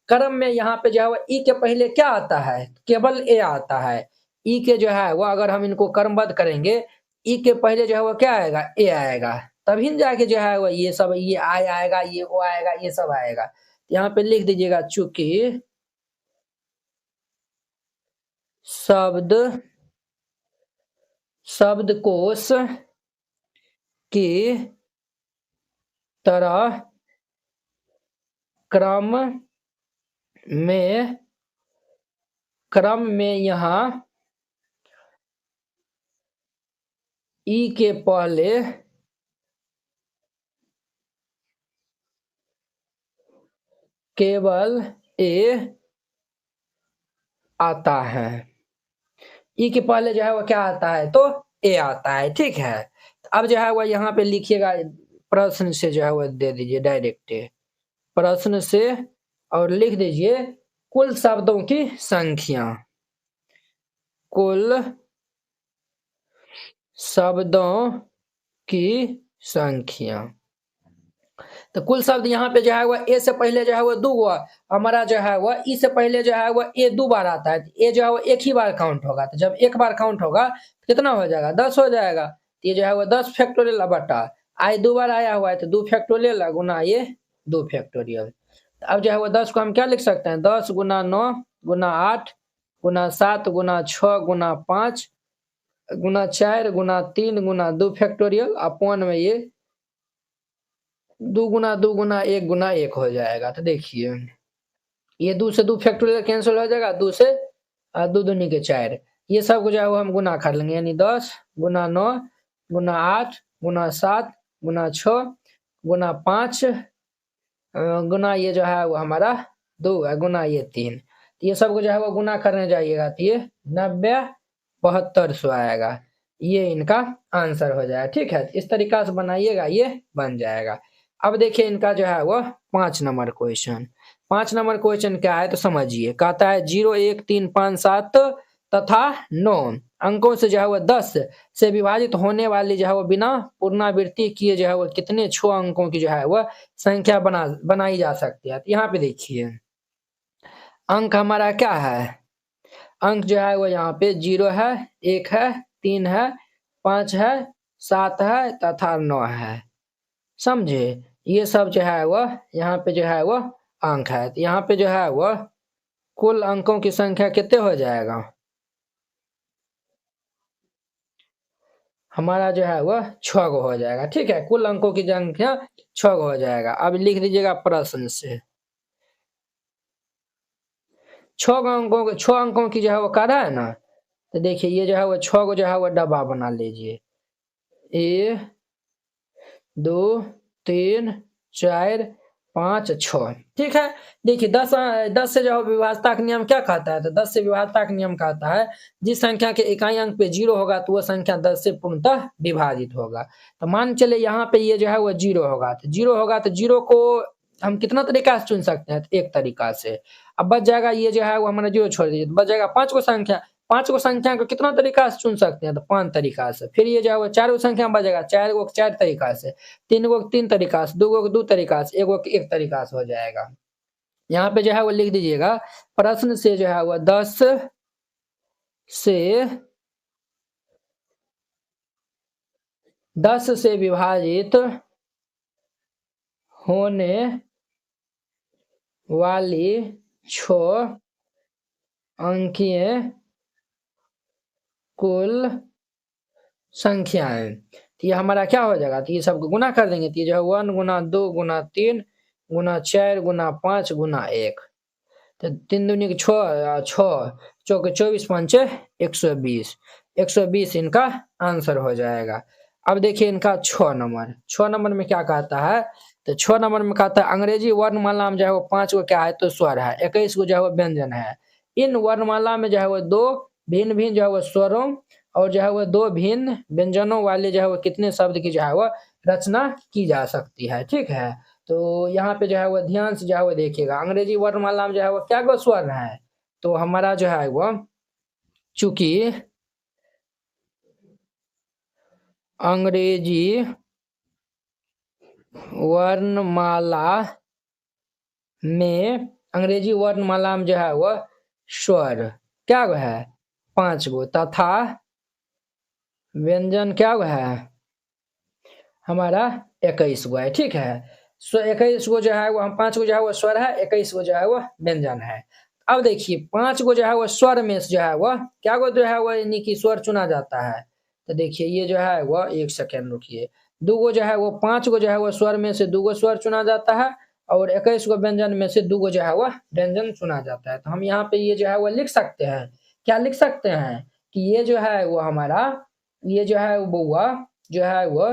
क्रम में, यहाँ पे जो है वो ई के पहले क्या आता है, केवल ए आता है। ई के जो है वो अगर हम इनको क्रमबद्ध करेंगे ई के पहले जो है वो क्या आएगा, ए आएगा, तभी जाके जो है वो ये सब ये आई आएगा, ये ओ आएगा, ये सब आएगा। यहाँ पे लिख दीजिएगा चूंकि शब्दकोश की तरह क्रम में यहाँ ई के पहले केवल ए आता है। ई के पहले जो है वो क्या आता है, तो ए आता है, ठीक है। अब जो है वो यहाँ पे लिखिएगा प्रश्न से जो है वो दे दीजिए डायरेक्ट प्रश्न से और लिख दीजिए कुल शब्दों की संख्या, कुल शब्दों की संख्या। तो कुल शब्द यहाँ पे जो है वो ए से पहले जो है वो 2 हमारा जो है वो ई से पहले जो है वो ए 2 बार आता है, ए जो है वो एक ही बार काउंट होगा, तो जब एक बार काउंट होगा तो कितना हो जाएगा 10 हो जाएगा। तो ये जो है वो 10 फैक्टोरियल बटा आई 2 बार आया हुआ है तो 2 फैक्टोरियल गुना ये 2 फैक्टोरियल अब जो है वो 10 को हम क्या लिख सकते हैं, 10 गुना 9 गुना 8 गुना 7 गुना 6 गुना 5 गुना 4 गुना 3 गुना 2 फैक्टोरियल अपॉन में ये 2 गुना 1 गुना 1 हो जाएगा। तो देखिए ये 2 से 2 फैक्टोरियल कैंसिल हो जाएगा, 2 से 2 दूनी के 4, ये सब को जो है वो हम गुना कर लेंगे, यानी 10 गुना 9 गुना 8 गुना 7 गुना 6 गुना 5 गुना ये जो है वो हमारा 2 है गुना ये 3, ये सब को जो है वो गुना करने जाइएगा तो ये 90 7200 आएगा, ये इनका आंसर हो जाएगा। ठीक है, इस तरीका से बनाइएगा, ये बन जाएगा। अब देखिए इनका जो है वो 5 नंबर क्वेश्चन, 5 नंबर क्वेश्चन क्या है तो समझिए, कहता है 0 1 3 5 7 तथा 9 अंकों से जो है वो 10 से विभाजित होने वाली जो है वो बिना पुनरावृत्ति किए जो है वो कितने 6 अंकों की जो है वो संख्या बनाई जा सकती है। तो यहाँ पे देखिए अंक हमारा क्या है, अंक जो है वो यहाँ पे 0 है, 1 है, 3 है, 5 है, 7 है तथा 9 है, समझे। ये सब जो है वो यहाँ पे जो है वो अंक है। तो यहाँ पे जो है वो कुल अंकों की संख्या कितने हो जाएगा, हमारा जो है वह 6 गो हो जाएगा। ठीक है, कुल अंकों की संख्या 6 गो हो जाएगा। अब लिख दीजिएगा प्रश्न से 6 अंकों की जो है वो कर रहा है ना, तो देखिए ये जो है वो 6 गो जो है वो डब्बा बना लीजिए, 1 2 3 4 5 6। ठीक है, देखिए 10 से जो विभाज्यता का नियम क्या कहता है, तो 10 से विभाज्यता का नियम कहता है जिस संख्या के इकाई अंक पे 0 होगा तो वह संख्या 10 से पूर्णतः विभाजित होगा। तो मान चले यहाँ पे ये जो है वो 0 होगा, तो 0 होगा तो 0 को हम कितना तरीका से चुन सकते हैं, तो एक तरीका से। अब बच जाएगा ये जो है वो हमारा 0 छोड़ दीजिए, तो बच जाएगा 5 को संख्या, 5 को संख्या को कितना तरीका से चुन सकते हैं, तो 5 तरीका से। फिर ये जो है वो 4 को संख्या में बचेगा, 4 को 4 तरीका से, 3 को 3 तरीका से, 2 को 2 तरीका से, 1 को 1 तरीका से हो जाएगा। यहाँ पे जो है वो लिख दीजिएगा प्रश्न से जो है वो 10 से विभाजित होने वाली 6 अंकीय कुल संख्याएं, तो ये हमारा क्या हो जाएगा, तो ये सबको गुना कर देंगे, तो ये जो है 1 गुना 2 गुना 3 गुना 4 गुना 5 गुना 1, तो 3 दूनी के 6 चौके 24 5 120, 120 इनका आंसर हो जाएगा। अब देखिए इनका 6 नंबर में क्या कहता है, तो 6 नंबर में कहता है अंग्रेजी वर्णमाला में जो है वो 5 को क्या है तो स्वर है, 21 को जो है वो व्यंजन है। इन वर्णमाला में जो है वो 2 भिन्न भिन्न जो है वो स्वरों और जो है वो 2 भिन्न व्यंजनों वाले जो है वो कितने शब्द की जो है वो रचना की जा सकती है। ठीक है, तो यहाँ पे जो है वो ध्यान से जो है वो देखिएगा अंग्रेजी वर्णमाला में जो है वो क्या गो स्वर है, तो हमारा जो है वो चूंकि अंग्रेजी वर्णमाला में जो है वो स्वर क्या गो है 5 गो तथा व्यंजन क्या गो है हमारा 21 गो है। ठीक है, 21 गो जो है वो हम 5 गो जो है वो स्वर है, 21 गो जो है वो व्यंजन है। अब देखिए 5 गो जो है वो स्वर में से जो है वो क्या गो जो है वो यानी कि स्वर चुना जाता है, तो देखिए ये जो है वो 1 सेकेंड रुकिए, 2 गो जो है वो 5 गो जो है वो स्वर में से 2 गो स्वर चुना जाता है और 21 गो व्यंजन में से 2 गो जो है वो व्यंजन चुना जाता है। तो हम यहाँ पे ये जो है वो लिख सकते हैं, क्या लिख सकते हैं कि ये जो है वो हमारा ये जो है वो जो है वो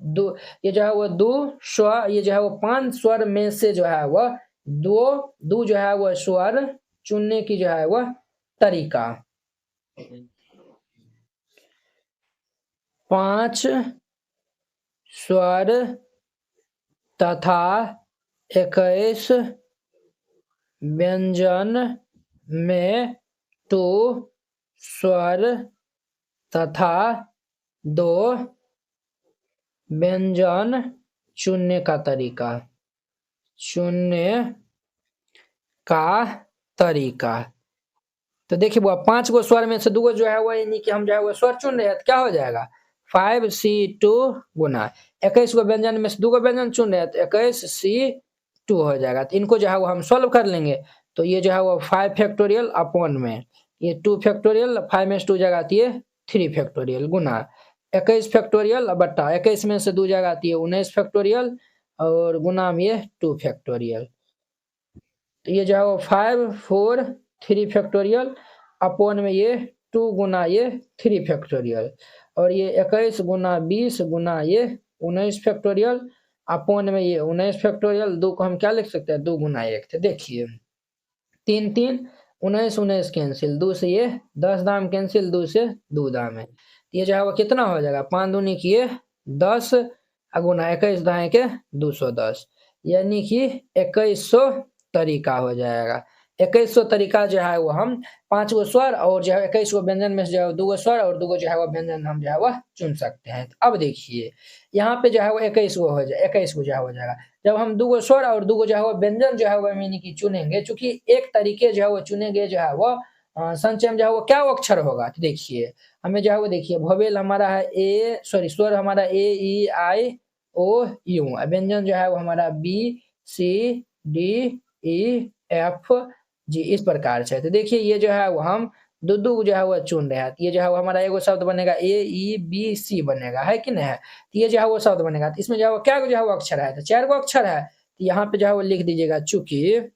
दो, ये जो है वो 2 स्वर, ये जो है वो 5 स्वर में से जो है वो 2 जो है वो स्वर चुनने की जो है वो तरीका, 5 स्वर तथा 21 व्यंजन में 2 स्वर तथा 2 व्यंजन चुनने का तरीका। तो देखिए वो 5 गो स्वर में से 2 गो जो है वो यानी कि हम जो है वो स्वर चुन रहे हैं, तो क्या हो जाएगा 5C2 गुना 21 गो व्यंजन में से 2 गो व्यंजन चुन रहे हैं, तो 21C 2 हो जाएगा। तो इनको जो है वो हम सॉल्व कर लेंगे, तो ये जो है वो 5 फैक्टोरियल अपॉन में ये 2 फैक्टोरियल, 5 में से 2 जगह आती है 3 फैक्टोरियल गुना 21 फैक्टोरियल बटा 21 में से 2 जगह आती है 19 फैक्टोरियल और गुना में ये 2 फैक्टोरियल। तो ये जो है वो 5 4 3 फैक्टोरियल अपॉन में ये 2 गुना ये 3 फैक्टोरियल और ये 21 गुना 20 गुना ये 19 फैक्टोरियल अपॉन में ये 19 फैक्टोरियल। 2 को हम क्या लिख सकते हैं 2 गुना 1। तो देखिए 3 3 19 19 कैंसिल, 2 से ये 10 दाम कैंसिल, 2 से 2 दाम है। ये जो है वो कितना हो जाएगा 5 दूनी की ये 10 गुना 21 दाएं के 210 यानी कि 2100 तरीका हो जाएगा। 2100 तरीका जो है वो हम 5 गो स्वर और जो है 21 गो व्यंजन में से जो है 2 गो स्वर और 2 गो जो है वो व्यंजन हम जो है वह चुन सकते हैं। तो अब देखिए यहाँ पे जो है वो 21 गो हो जाए 21 गो जो है हो जाएगा। जब हम 2 गो स्वर और 2 गो जो है वो व्यंजन जो है वो यानी कि चुनेंगे, चूंकि एक तरीके जो है वो चुनेंगे जो है वो संचय में जो है वो क्या अक्षर होगा। तो देखिए हमें जो है वो देखिए भोवेल हमारा है स्वर हमारा ए ई आई ओ यू, व्यंजन जो है वो हमारा B C D E F G इस प्रकार से। तो देखिए ये जो है वो हम दो जो है वो चुन रहे हैं। ये जो है वो हमारा एगो शब्द बनेगा ए ई बी सी बनेगा, है कि नहीं है। तो ये जो है वो शब्द बनेगा। तो इसमें जो है वो क्या जो है वो अक्षर है, तो 4 गो अक्षर है। तो यहाँ पे जो है वो लिख दीजिएगा चूंकि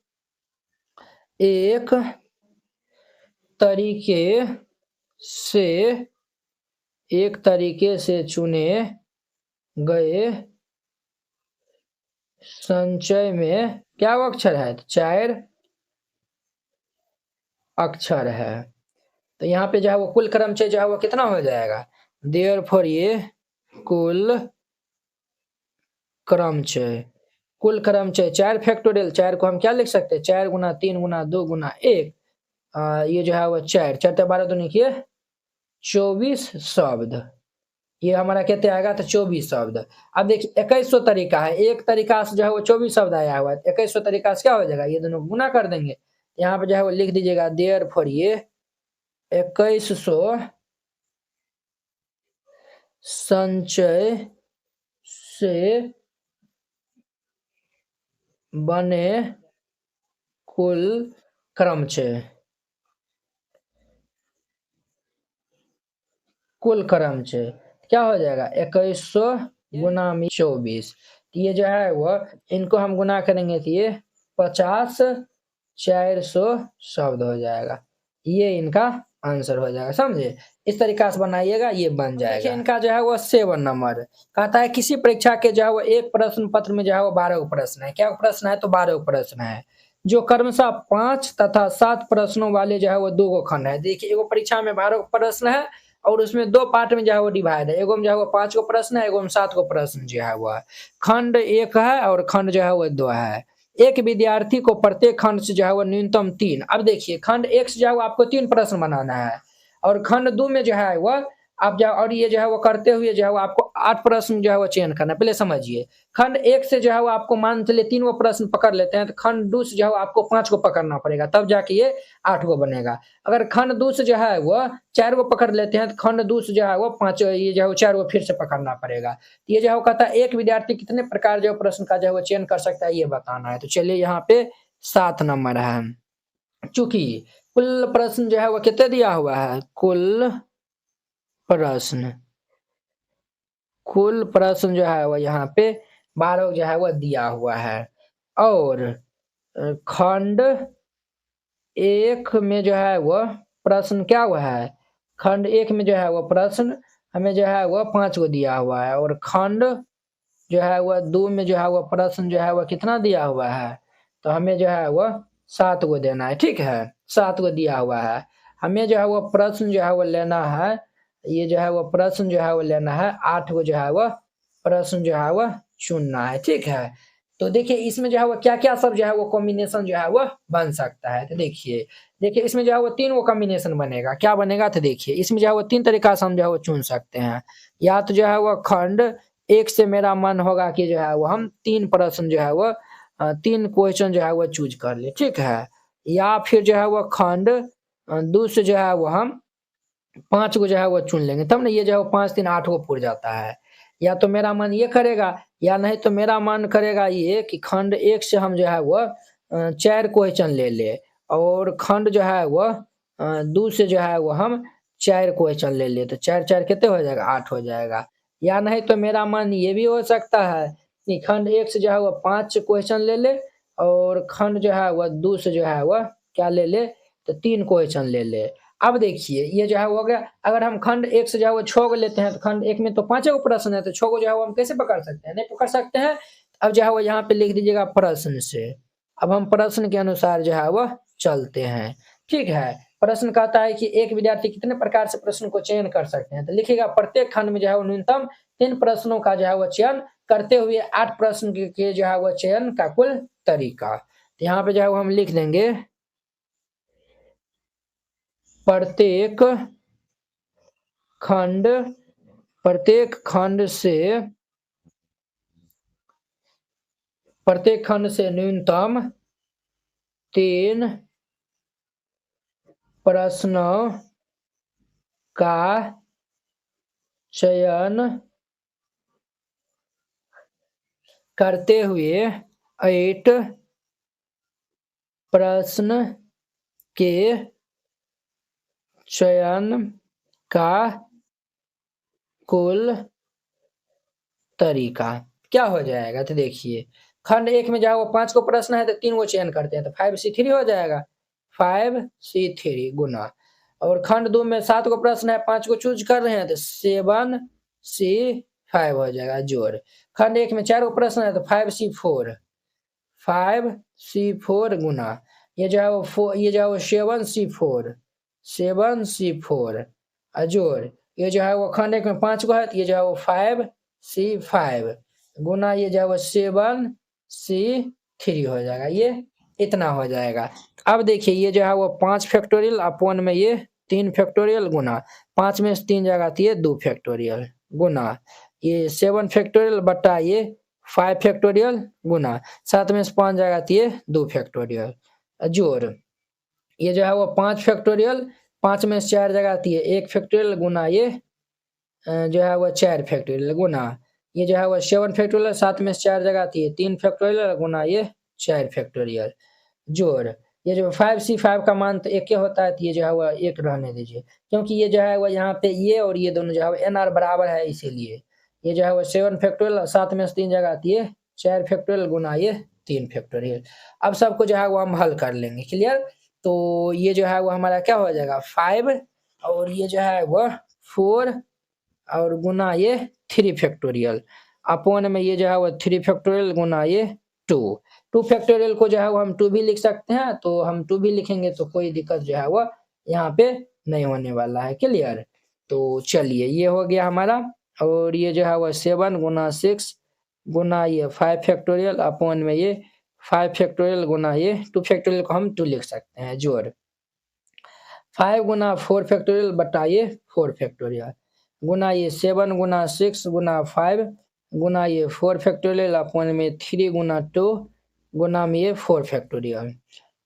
एक तरीके से चुने गए संचय में क्या अक्षर है, 4 अक्षर है। तो यहाँ पे जो है वो कुल क्रमचय जो है वो कितना हो जाएगा, देयरफॉर ये कुल क्रमचय 4 फैक्टोरियल। 4 को हम क्या लिख सकते हैं 4 गुना 3 गुना 2 गुना 1, ये जो है वो 4 4 12 तो लिखिए 24 शब्द। ये हमारा कितने आएगा तो 24 शब्द। अब देखिए 2100 तरीका है, एक तरीका से जो है वो 24 शब्द आया हुआ है। 2100 तरीका से क्या हो जाएगा, ये दोनों गुना कर देंगे। यहाँ पे जो है वो लिख दीजिएगा देयरफॉर ये 2100 संचय से बने कुल क्रमचय क्या हो जाएगा 2100 गुना में 24। ये जो है वो इनको हम गुना करेंगे तो ये 50 400 शब्द हो जाएगा। ये इनका आंसर हो जाएगा, समझे। इस तरीका से बनाइएगा, ये बन जाएगा। इनका जो है वो 7 नंबर कहता है किसी परीक्षा के जो है वो एक प्रश्न पत्र में जो है वो 12 प्रश्न है। क्या प्रश्न है तो 12 प्रश्न है, जो क्रमशः 5 तथा 7 प्रश्नों वाले जो है वो 2 गो खंड है। देखिए एगो परीक्षा में 12 प्रश्न है और उसमें 2 पार्ट में जो है वो डिवाइड है। एगो में जो है वो 5 गो प्रश्न है, एगो में 7 गो प्रश्न जो है वो है। खंड 1 है और खंड जो है वो 2 है। एक विद्यार्थी को प्रत्येक खंड से जो है वो न्यूनतम 3। अब देखिए खंड 1 से जो है वो आपको 3 प्रश्न बनाना है और खंड 2 में जो है वो आप जो और ये जो है वो करते हुए जो है वो आपको 8 प्रश्न जो है वो चयन करना है। पहले समझिए खंड 1 से जो है वो आपको मान चलिए 3 गो प्रश्न पकड़ लेते हैं, तो खंड 2 से जो है आपको 5 गो पकड़ना पड़ेगा, तब जाके ये 8 गो बनेगा। अगर खंड 2 से जो है वो 4 गो पकड़ लेते हैं तो खंड 2 से जो है वो 5 ये जो है 4 गो फिर से पकड़ना पड़ेगा। ये जो है वो कहता है एक विद्यार्थी कितने प्रकार जो प्रश्न का जो है वो चयन कर सकता है, ये बताना है। तो चलिए यहाँ पे 7 नंबर है। चूंकि कुल प्रश्न जो है वो कितने दिया हुआ है, कुल प्रश्न जो है वो यहाँ पे 12 जो है वो दिया हुआ है। और खंड 1 में जो है वो प्रश्न क्या हुआ है, खंड 1 में जो है वो प्रश्न हमें जो है वो 5 गो दिया हुआ है और खंड जो है वो 2 में जो है वो प्रश्न जो है वो कितना दिया हुआ है, तो हमें जो है वो 7 गो देना है। ठीक है 7 गो दिया हुआ है। हमें जो है वो प्रश्न जो है वो लेना है, ये जो है वो प्रश्न जो है वो लेना है 8 गो जो है वो प्रश्न जो है वो चुनना है। ठीक है तो देखिए इसमें जो है वो क्या क्या सब जो है वो कॉम्बिनेशन जो है वो बन सकता है। तो देखिए इसमें जो है वो 3 गो कॉम्बिनेशन बनेगा। क्या बनेगा तो देखिए इसमें जो है वो 3 तरीका से हम जो है वो चुन सकते हैं। या तो जो है वो खंड 1 से मेरा मन होगा कि जो है वो हम 3 प्रश्न जो है वो 3 क्वेश्चन जो है वो चूज कर ले। ठीक है या फिर जो है वो खंड 2 से जो है वो हम 5 गो जो है वो चुन लेंगे, तब ना ये जो है 5 3 8 गो पूर जाता है। या तो मेरा मन ये करेगा, या नहीं तो मेरा मन करेगा ये कि खंड 1 से हम जो है वो 4 क्वेश्चन ले ले, और खंड जो है वो 2 से जो है वो हम 4 क्वेश्चन ले ले, तो 4-4 कितने हो जाएगा, 8 हो जाएगा। या नहीं तो मेरा मन ये भी हो सकता है कि खंड 1 से जो है वो 5 क्वेश्चन ले ले, और खंड जो है वह 2 से जो है वह क्या ले ले, तो 3 क्वेश्चन ले ले। अब देखिए ये जो है हो गया, अगर हम खंड 1 से जो है वो 6 को लेते हैं, तो खंड 1 में तो 5 गो प्रश्न है, तो 6 को जो है वो हम कैसे पकड़ सकते हैं, नहीं पकड़ सकते हैं। अब जो है वो यहाँ पे लिख दीजिएगा प्रश्न से। अब हम प्रश्न के अनुसार जो है वह चलते हैं, ठीक है। प्रश्न कहता है कि एक विद्यार्थी कितने प्रकार से प्रश्न को चयन कर सकते हैं, तो लिखिएगा प्रत्येक खंड में जो है वो न्यूनतम 3 प्रश्नों का जो है वो चयन करते हुए 8 प्रश्न के जो है वो चयन का कुल तरीका। तो यहाँ पे जो है वो हम लिख देंगे प्रत्येक खंड से न्यूनतम 3 प्रश्नों का चयन करते हुए 8 प्रश्न के चयन का कुल तरीका क्या हो जाएगा, तो देखिए खंड 1 में जो है वो 5 को प्रश्न है, तो 3 को चयन करते हैं, तो 5C3 हो जाएगा, 5C3 गुना। और खंड 2 में 7 को प्रश्न है, 5 को चूज कर रहे हैं, तो 7C5 हो जाएगा जोड़। खंड 1 में 4 को प्रश्न है, तो 5C4 गुना, ये जो है वो 7C4 जोड़। ये जो है वो खंड 1 में 5 को है, तो ये जो है वो 5C5 गुना ये जो है वो 7C3 हो जाएगा, ये इतना हो जाएगा। अब देखिए ये जो है वो 5 फैक्टोरियल अपॉन में ये 3 फैक्टोरियल गुना 5 में से 3 जगह थी 2 फैक्टोरियल गुना ये 7 फैक्टोरियल बटा ये 5 फैक्टोरियल गुना 7 में से 5 जगह थी 2 फैक्टोरियल जोड़। ये जो है वो 5 फैक्टोरियल 5 में से 4 जगह थी 1 फैक्टोरियल गुना ये जो है वो 4 फैक्टोरियल गुना ये जो है वो 7 फैक्टोरियल 7 में से 4 जगह थी 3 फैक्टोरियल गुना ये 4 फैक्टोरियल जोड़। ये जो 5C5 का मान तो 1 होता है, तो ये जो है वो 1 रहने दीजिए, क्योंकि ये जो है वो यहाँ पे ये और ये दोनों जो है वो NR बराबर है, इसीलिए ये जो है वो 7 फैक्टोरियल 7 में से 3 जगह आती है 4 फैक्टोरियल गुना ये 3 फैक्टोरियल। अब सबको जो है वो हम हल कर लेंगे, क्लियर। तो ये जो है वो हमारा क्या हो जाएगा 5 और ये जो है वो 4 और गुना ये 3 फैक्टोरियल अपॉन में ये जो है वो 3 फैक्टोरियल गुना ये 2 फैक्टोरियल को जो है वो हम 2 भी लिख सकते हैं, तो हम 2 भी लिखेंगे तो कोई दिक्कत जो है वो यहाँ पे नहीं होने वाला है, क्लियर। तो चलिए ये हो गया हमारा, और ये जो है वो 7 गुना 6 गुना ये 5 फैक्टोरियल अपॉन में ये 5 फैक्टोरियल गुना ये 2 फैक्टोरियल को हम 2 लिख सकते हैं जोड़। 5 गुना 4 फैक्टोरियल बटा ये 4 फैक्टोरियल गुना ये 7 गुना 6 गुना 5 गुना ये 4 फैक्टोरियल अपॉन में 3 गुना 2 गुना में ये 4 फैक्टोरियल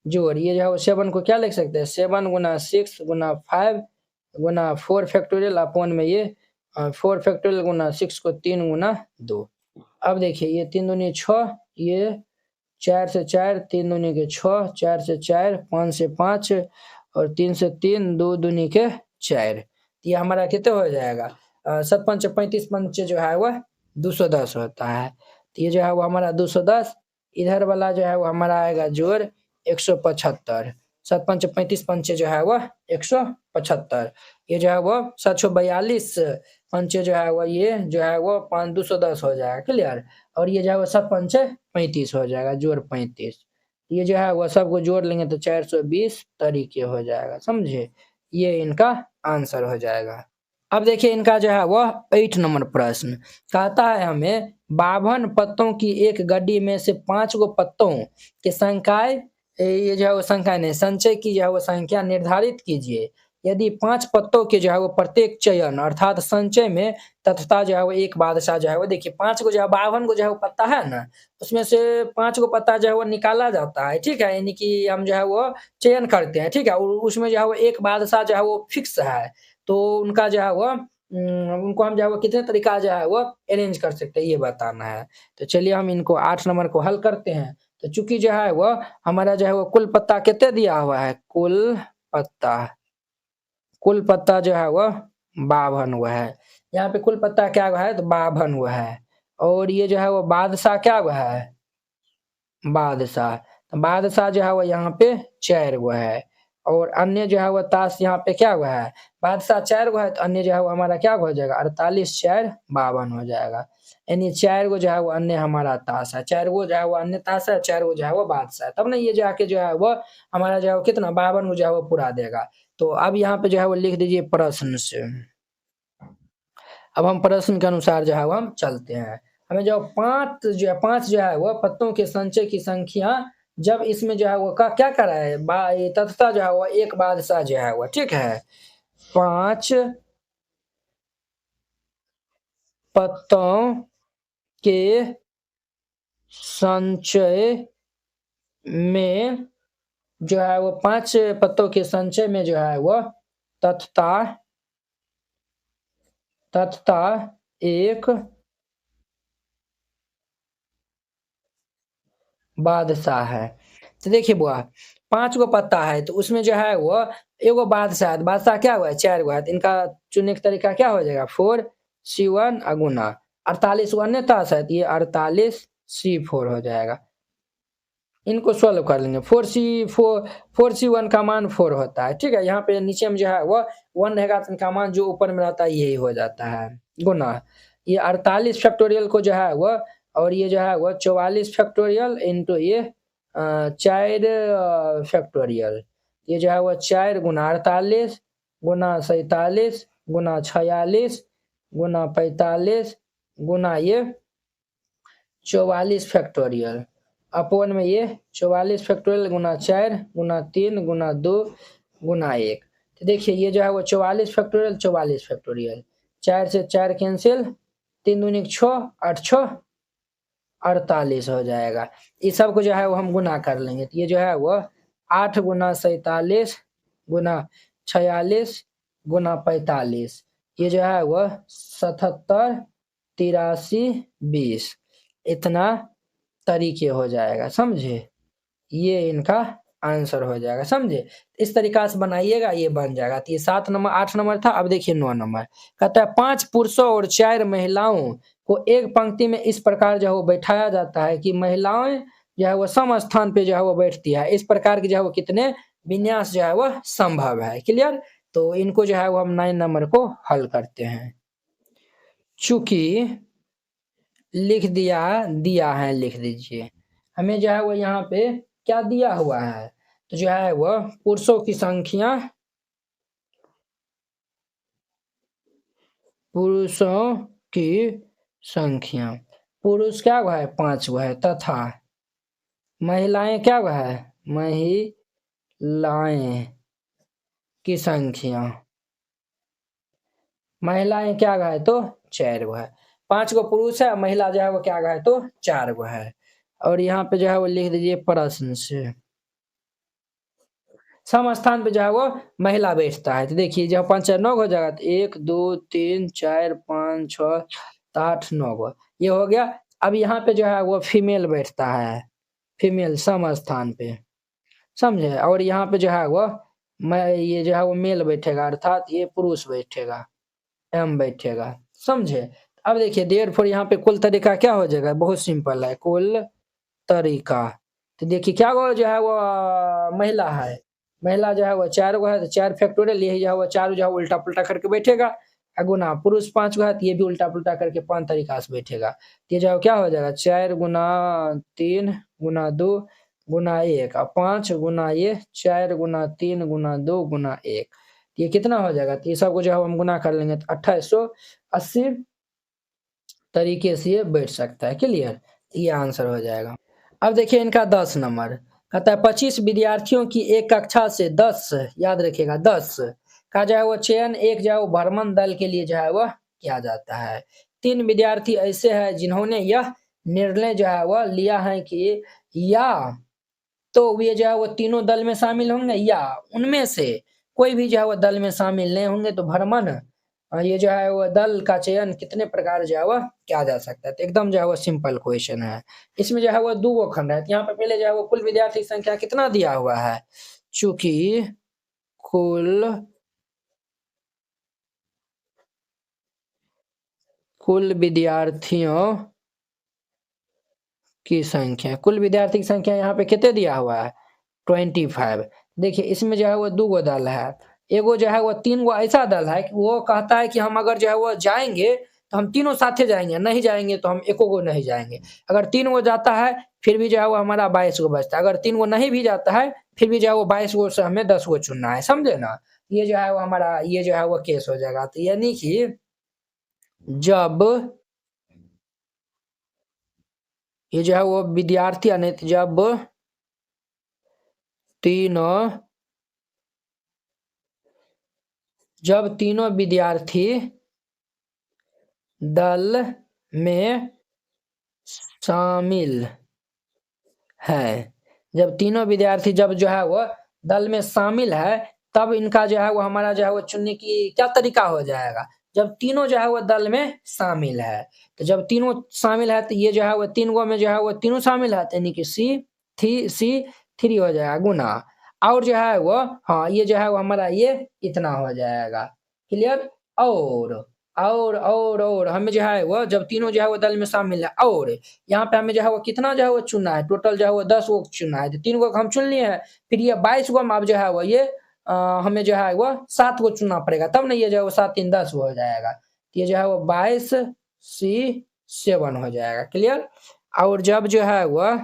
जोड़। ये जो है 7 को क्या लिख सकते हैं 7 गुना 6 गुना 5 गुना 4 फैक्टोरियल अपॉन में ये 4 फैक्टोरियल गुना 6 को 3 गुना 2। अब देखिए ये 3 दूनी 6 ये 4 से 4 3 दूनी के 6 4 से 4 5 से 5 और 3 से 3 2 दूनी के 4, ये हमारा कितना हो जाएगा 7 पंच 35 पंच जो है वह 210 होता है। तो ये जो है वो हमारा 210, इधर वाला जो है वो हमारा आएगा जोड़ 175, 7 पंच 35 पंचे जो है वह 175, ये जो है वो 742 पंचे जो है वो ये जो है वो 210 हो जाएगा, क्लियर। और ये जो है वो 7 पंचे 35 हो जाएगा जोड़ 35, ये जो है वो सबको जोड़ लेंगे तो 420 तरीके हो जाएगा, समझे। ये इनका आंसर हो जाएगा। अब देखिए इनका जो है वो 8 नंबर प्रश्न कहता है हमें 52 पत्तों की एक गड्डी में से 5 गो पत्तों के संख्याएं ये जो है वो संख्या नहीं संचय की जो है वो संख्या निर्धारित कीजिए। यदि 5 पत्तों के जो है वो प्रत्येक चयन अर्थात संचय में तथा जो है वो एक बादशाह जो है वो देखिए 5 को जो है 52 को जो है वो पत्ता है ना, उसमें से 5 को पत्ता जो है वो निकाला जाता है, ठीक है, यानी कि हम जो है वो चयन करते हैं, ठीक है, और उसमें जो है वो एक बादशाह जो है वो फिक्स है, तो उनका जो है वो उनको हम जो है वो कितने तरीका जो है वो अरेंज कर सकते हैं, ये बताना है। तो चलिए हम इनको 8 नंबर को हल करते हैं। तो चूँकि जो है वो हमारा जो है वो कुल पत्ता कितने दिया हुआ है, पत्ता कुल पत्ता जो है वो 52 हुआ है। यहाँ पे कुल पत्ता क्या हुआ है, तो 52 हुआ है। और ये जो है वो बादशाह क्या हुआ है, बादशाह। तो बादशाह जो है वो यहाँ पे 4 गो है। और अन्य जो है वो ताश यहाँ पे क्या हुआ है, बादशाह 4 गो है, तो अन्य जो है वो हमारा क्या हो जाएगा, 48 4 52 हो जाएगा। यानी 4 गो जो है वो अन्य हमारा ताश है, 4 गो जो है वो अन्य ताश है, 4 गो जो है वो बादशाह है। तब ना ये जाके जो है वो हमारा जो है वो कितना 52 गो जो है वो पूरा देगा। तो अब यहाँ पे जो है वो लिख दीजिए प्रश्न से। अब हम प्रश्न के अनुसार जो है वो हम चलते हैं। हमें जो 5 जो है वो पत्तों के संचय की संख्या, जब इसमें जो है वो का क्या करा है, तथता जो है वो एक बादशाह जो है वो, ठीक है। 5 पत्तों के संचय में जो है वो 5 पत्तों के संचय में जो है वो तथता एक बादशाह है। तो देखिए बुआ, 5 गो पत्ता है, तो उसमें जो है वो एगो बादशाह है। बादशाह क्या हुआ है, 4 गो है, तो इनका चुनने का तरीका क्या हो जाएगा, 4 C1 गुना 48 अन्य ताश है, तो ये 48 C4 हो जाएगा। इनको सॉल्व कर लेंगे। 4C1 का मान 4 होता है, ठीक है। यहाँ पे नीचे में जो है वो 1 रहेगा, तो इनका मान जो ऊपर में रहता है यही हो जाता है, गुना ये 48 फैक्टोरियल को जो है वो, और ये जो है वो 44 फैक्टोरियल इंटू ये 4 फैक्टोरियल। ये जो है वो 4 गुना 48 गुना 47 गुना 46 गुना 45 गुना ये 44 फैक्टोरियल अपॉन में ये 44 फैक्टोरियल गुना 4 गुना 3 गुना 2 गुना 1। तो देखिए ये जो है वो 44 फैक्टोरियल 4 से 4 कैंसिल, 3 दूनी 6 8 6 48 हो जाएगा। इस सब को जो है वो हम गुना कर लेंगे, तो ये जो है वो 8 गुना 47 गुना 46 गुना 45, ये जो है वो 77 83 20 इतना तरीके हो जाएगा, समझे। ये इनका आंसर हो जाएगा, समझे। इस तरीका से बनाइएगा, ये बन जाएगा। तो ये 7 नंबर 8 नंबर था। अब देखिए 9 नंबर कहता है 5 पुरुषों और 4 महिलाओं को एक पंक्ति में इस प्रकार जो है वो बैठाया जाता है कि महिलाएं जो है वो सम स्थान पे जो है वो बैठती है। इस प्रकार के जो है वो कितने विन्यास जो है वो संभव है, क्लियर। तो इनको जो है वो हम 9 नंबर को हल करते हैं। चूंकि लिख दिया है, लिख दीजिए। हमें जो है वो यहाँ पे क्या दिया हुआ है, तो जो है वो पुरुषों की संख्या, पुरुषों की संख्या, पुरुष क्या हुआ है 5 हुआ है, तथा महिलाएं क्या हुआ है, महिलाएं की संख्या, महिलाएं क्या हुआ है तो 4 गो है। 5 गो पुरुष है, महिला जो है वो क्या हुआ है तो 4 गो है। और यहाँ पे जो है वो लिख दीजिए प्रश्न से। सम स्थान पे जो है वो महिला बैठता है। तो देखिए जब 5 4 9 हो जाएगा, तो 1 2 3 4 5 6 7 8 9 गो ये हो गया। अब यहाँ पे जो है वो फीमेल बैठता है, फीमेल सम स्थान पे, समझे। और यहाँ पे जो है वो ये जो है वो मेल बैठेगा, अर्थात ये पुरुष बैठेगा, एम बैठेगा, समझे। अब देखिए देयरफॉर यहाँ पे कुल तरीका क्या हो जाएगा, बहुत सिंपल है, कुल तरीका। तो देखिए क्या गो जो है वो महिला है, महिला जो है वो 4 गो है, तो 4 फैक्टोरियल यही जो है वो 4 जो है उल्टा पुल्टा करके बैठेगा, गुना पुरुष 5 गो है, तो ये भी उल्टा पुल्टा करके 5 तरीका से बैठेगा। तो ये जो है क्या हो जाएगा 4 गुना 3 गुना 2 गुना 1 और 5 गुना ये 4 गुना 3 गुना 2 गुना 1, ये कितना हो जाएगा, तो ये सबको जो है हम गुना कर लेंगे, तो 2880 तरीके से ये बैठ सकता है, क्लियर। ये आंसर हो जाएगा। अब देखिए इनका 10 नंबर कहता है 25 विद्यार्थियों की एक कक्षा से 10, याद रखिएगा 10 का जो है वो चयन एक जो है वो भ्रमण दल के लिए जो है वह किया जाता है। 3 विद्यार्थी ऐसे हैं जिन्होंने यह निर्णय जो है वह लिया है कि या तो वे जो है वो तीनों दल में शामिल होंगे, या उनमें से कोई भी जो है वो दल में शामिल नहीं होंगे, तो भ्रमण ये जो है वो दल का चयन कितने प्रकार जो है वो किया जा सकता है। तो एकदम जो है वो सिंपल क्वेश्चन है। इसमें जो है वो 2 गो खंड है। तो यहाँ पे पहले जो है वो कुल विद्यार्थी संख्या कितना दिया हुआ है, चूंकि कुल विद्यार्थियों की संख्या, कुल विद्यार्थी की संख्या यहाँ पे कितने दिया हुआ है, 25। देखिए इसमें जो है वो 2 गो दल है। एगो जो है वो 3 गो ऐसा दल है कि वो कहता है कि हम अगर जो है वो जाएंगे तो हम तीनों साथे जाएंगे, नहीं जाएंगे तो हम एको गो नहीं जाएंगे। अगर 3 गो जाता है फिर भी जो है वो हमारा 22 गो बचता है। अगर 3 गो नहीं भी जाता है फिर भी जो है वो 22 गो से हमें 10 गो चुनना है, समझे ना। ये जो है वो हमारा ये जो है वो केस हो जाएगा। तो यानी कि जब ये जो है वो विद्यार्थी यानी जब तीनों विद्यार्थी दल में शामिल है, जब तीनों विद्यार्थी जब जो है वो दल में शामिल है, तब इनका जो है वो हमारा जो है वो चुनने की क्या तरीका हो जाएगा, जब तीनों जो है वो दल में शामिल है। तो जब तीनों शामिल है तो ये जो है वो 3 गो में जो है वो तीनों शामिल है, यानी कि C3 हो जाएगा गुना, और जो है वो हाँ ये जो है वो हमारा ये इतना हो जाएगा। क्लियर। और हमें जो है वो जब तीनों जो है वो दल में शामिल है, और यहाँ पे हमें जो है वो कितना जो है वो चुनना है, टोटल जो है वो 10 गो चुनना है। तो 3 गो हम चुन लिए हैं, फिर ये 22 गो में अब जो है वो ये हमें जो है वो 7 गो चुनना पड़ेगा, तब नहीं ये जो है वो 7 3 10 गो हो जाएगा। तो ये जो है वो 22C7 हो जाएगा। क्लियर। और जब जो है वो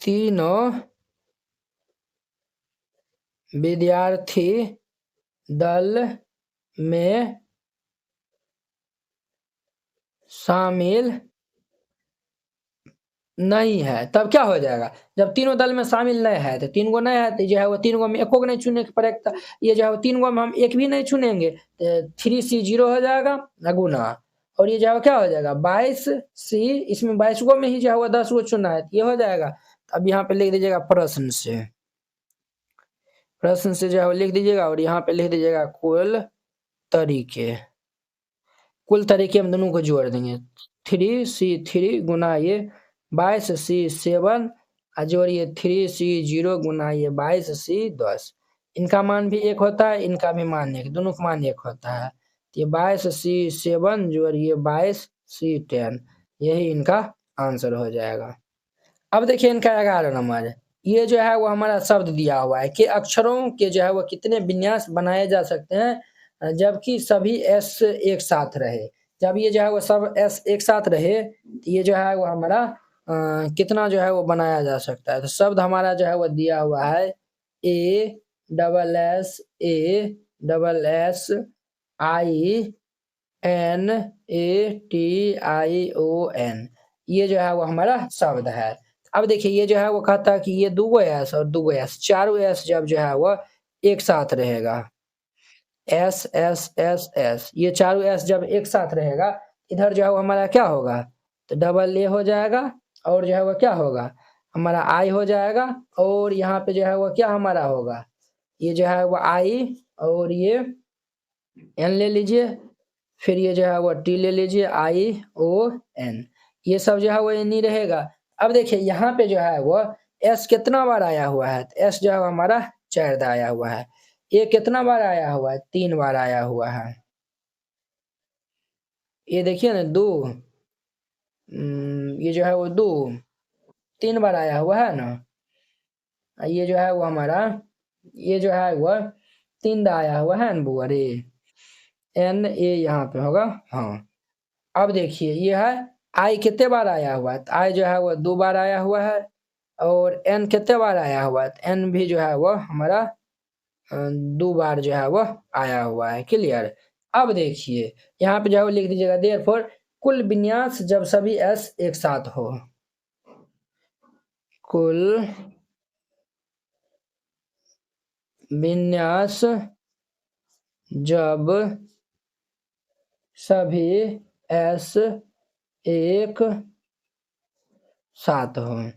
तीनों विद्यार्थी दल में शामिल नहीं है, तब क्या हो जाएगा, जब तीनों दल में शामिल नहीं है तो 3 गो नहीं है, तो जो है वो 3 गो में एको को नहीं चुनने के पड़ेगा। ये जो है वो 3 गो में हम एक भी नहीं चुनेंगे तो 3C0 हो जाएगा गुना, और ये जो है क्या हो जाएगा 22C, इसमें 22 गो में ही जो है वो 10 गो चुना है, ये हो जाएगा। अब यहाँ पे लिख दीजिएगा प्रश्न से जो है लिख दीजिएगा, और यहाँ पे लिख दीजिएगा कुल तरीके हम दोनों को जोड़ देंगे। 3C3 गुना ये 22C7 जोड़िए 3C0 गुना ये 22C10। इनका मान भी एक होता है, इनका भी मान एक, दोनों का मान एक होता है। ये 22C7 जोड़िए 22C10, यही इनका आंसर हो जाएगा। अब देखिए इनका 11 नंबर, ये जो है वो हमारा शब्द दिया हुआ है कि अक्षरों के जो है वो कितने विन्यास बनाए जा सकते हैं जबकि सभी एस एक साथ रहे। जब ये जो है वो सब एस एक साथ रहे तो ये जो है वो हमारा कितना जो है वो बनाया जा सकता है। तो शब्द हमारा जो है वो दिया हुआ है ASSASSINATION, ये जो है वो हमारा शब्द है। अब देखिए ये जो है वो कहता है कि ये 2 गो एस और 2 गो एस, चारों एस जब जो है वो एक साथ रहेगा, एस, ये चारों एस जब एक साथ रहेगा, इधर जो है वो हमारा क्या होगा, तो डबल ए हो जाएगा, और जो है वो क्या होगा हमारा आई हो जाएगा, और यहाँ पे जो है वो क्या हमारा होगा, ये जो है वो आई, और ये एन ले लीजिए, फिर ये जो है वो टी ले लीजिए, ION, ये सब जो है वो नहीं रहेगा। अब देखिए यहाँ पे जो है वो एस कितना बार आया हुआ है, तो एस जो है हमारा 4 आया हुआ है। ये कितना बार आया हुआ है, 3 बार आया हुआ है। ये देखिए ना 2, ये जो है वो 2 3 बार आया हुआ है ना। ये जो है वो हमारा ये जो है वो 3 आया हुआ है ना बुआ रे, NA यहाँ पे होगा। हाँ अब देखिए ये है आई कितने बार आया हुआ है, तो आई जो है वो 2 बार आया हुआ है, और एन कितने बार आया हुआ है, तो एन भी जो है वो हमारा 2 बार जो है वो आया हुआ है। क्लियर। अब देखिए यहाँ पे जो है वो लिख दीजिएगा देयरफॉर कुल विन्यास जब सभी एस एक साथ हो, कुल विन्यास जब सभी एस एक साथ हो,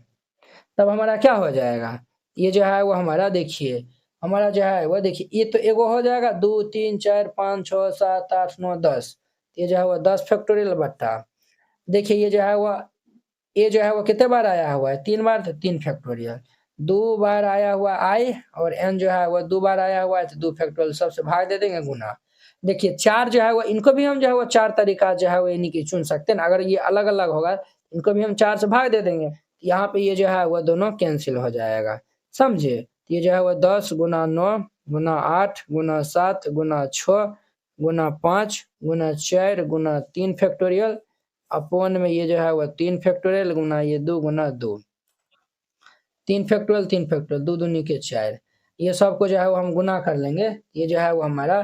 तब हमारा क्या हो जाएगा, ये जो है वो हमारा देखिए हमारा जो है वो देखिए, ये तो एगो हो जाएगा 2 3 4 5 6 7 8 9 10, ये जो है वो 10 फैक्टोरियल बट्टा। देखिए ये जो है वो, ये जो है वो कितने बार आया हुआ है, 3 बार, तो 3 फैक्टोरियल। 2 बार आया हुआ आई और एन जो है वो 2 बार आया हुआ है, तो 2 फैक्टोरियल, सबसे भाग दे देंगे गुना। देखिए 4 जो है वो, इनको भी हम जो है वो 4 तरीका जो है वो यानी कि चुन सकते हैं ना, अगर ये अलग-अलग होगा इनको भी हम 4 से भाग दे देंगे। यहाँ पे ये जो है वो दोनों कैंसल हो जाएगा, समझे? ये जो है वो 10 गुना 9 गुना 8 गुना 7 गुना 6 गुना 5 गुना 4 गुना 3 फैक्टोरियल अपॉन में ये जो है वो 3 फैक्टोरियल गुना ये 2 गुना 2। 3 फैक्टोरियल 2 दूनी के 4, ये सबको जो है वो हम गुना कर लेंगे, ये जो है वो हमारा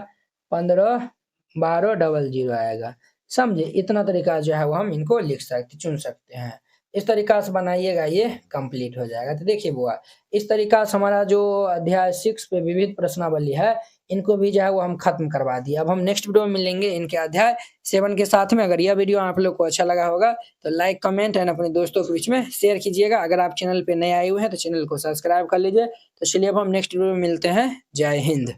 15 12 डबल 0 आएगा, समझे? इतना तरीका जो है वो हम इनको लिख सकते चुन सकते हैं। इस तरीका से बनाइएगा, ये कंप्लीट हो जाएगा। तो देखिए बुआ, इस तरीका से हमारा जो अध्याय 6 पे विविध प्रश्नावली है, इनको भी जो है वो हम खत्म करवा दिए। अब हम नेक्स्ट वीडियो में मिलेंगे इनके अध्याय 7 के साथ में। अगर यह वीडियो आप लोग को अच्छा लगा होगा तो लाइक, कमेंट एंड अपने दोस्तों के बीच में शेयर कीजिएगा। अगर आप चैनल पे नए आए हुए हैं तो चैनल को सब्सक्राइब कर लीजिए। तो चलिए अब हम नेक्स्ट वीडियो में मिलते हैं। जय हिंद।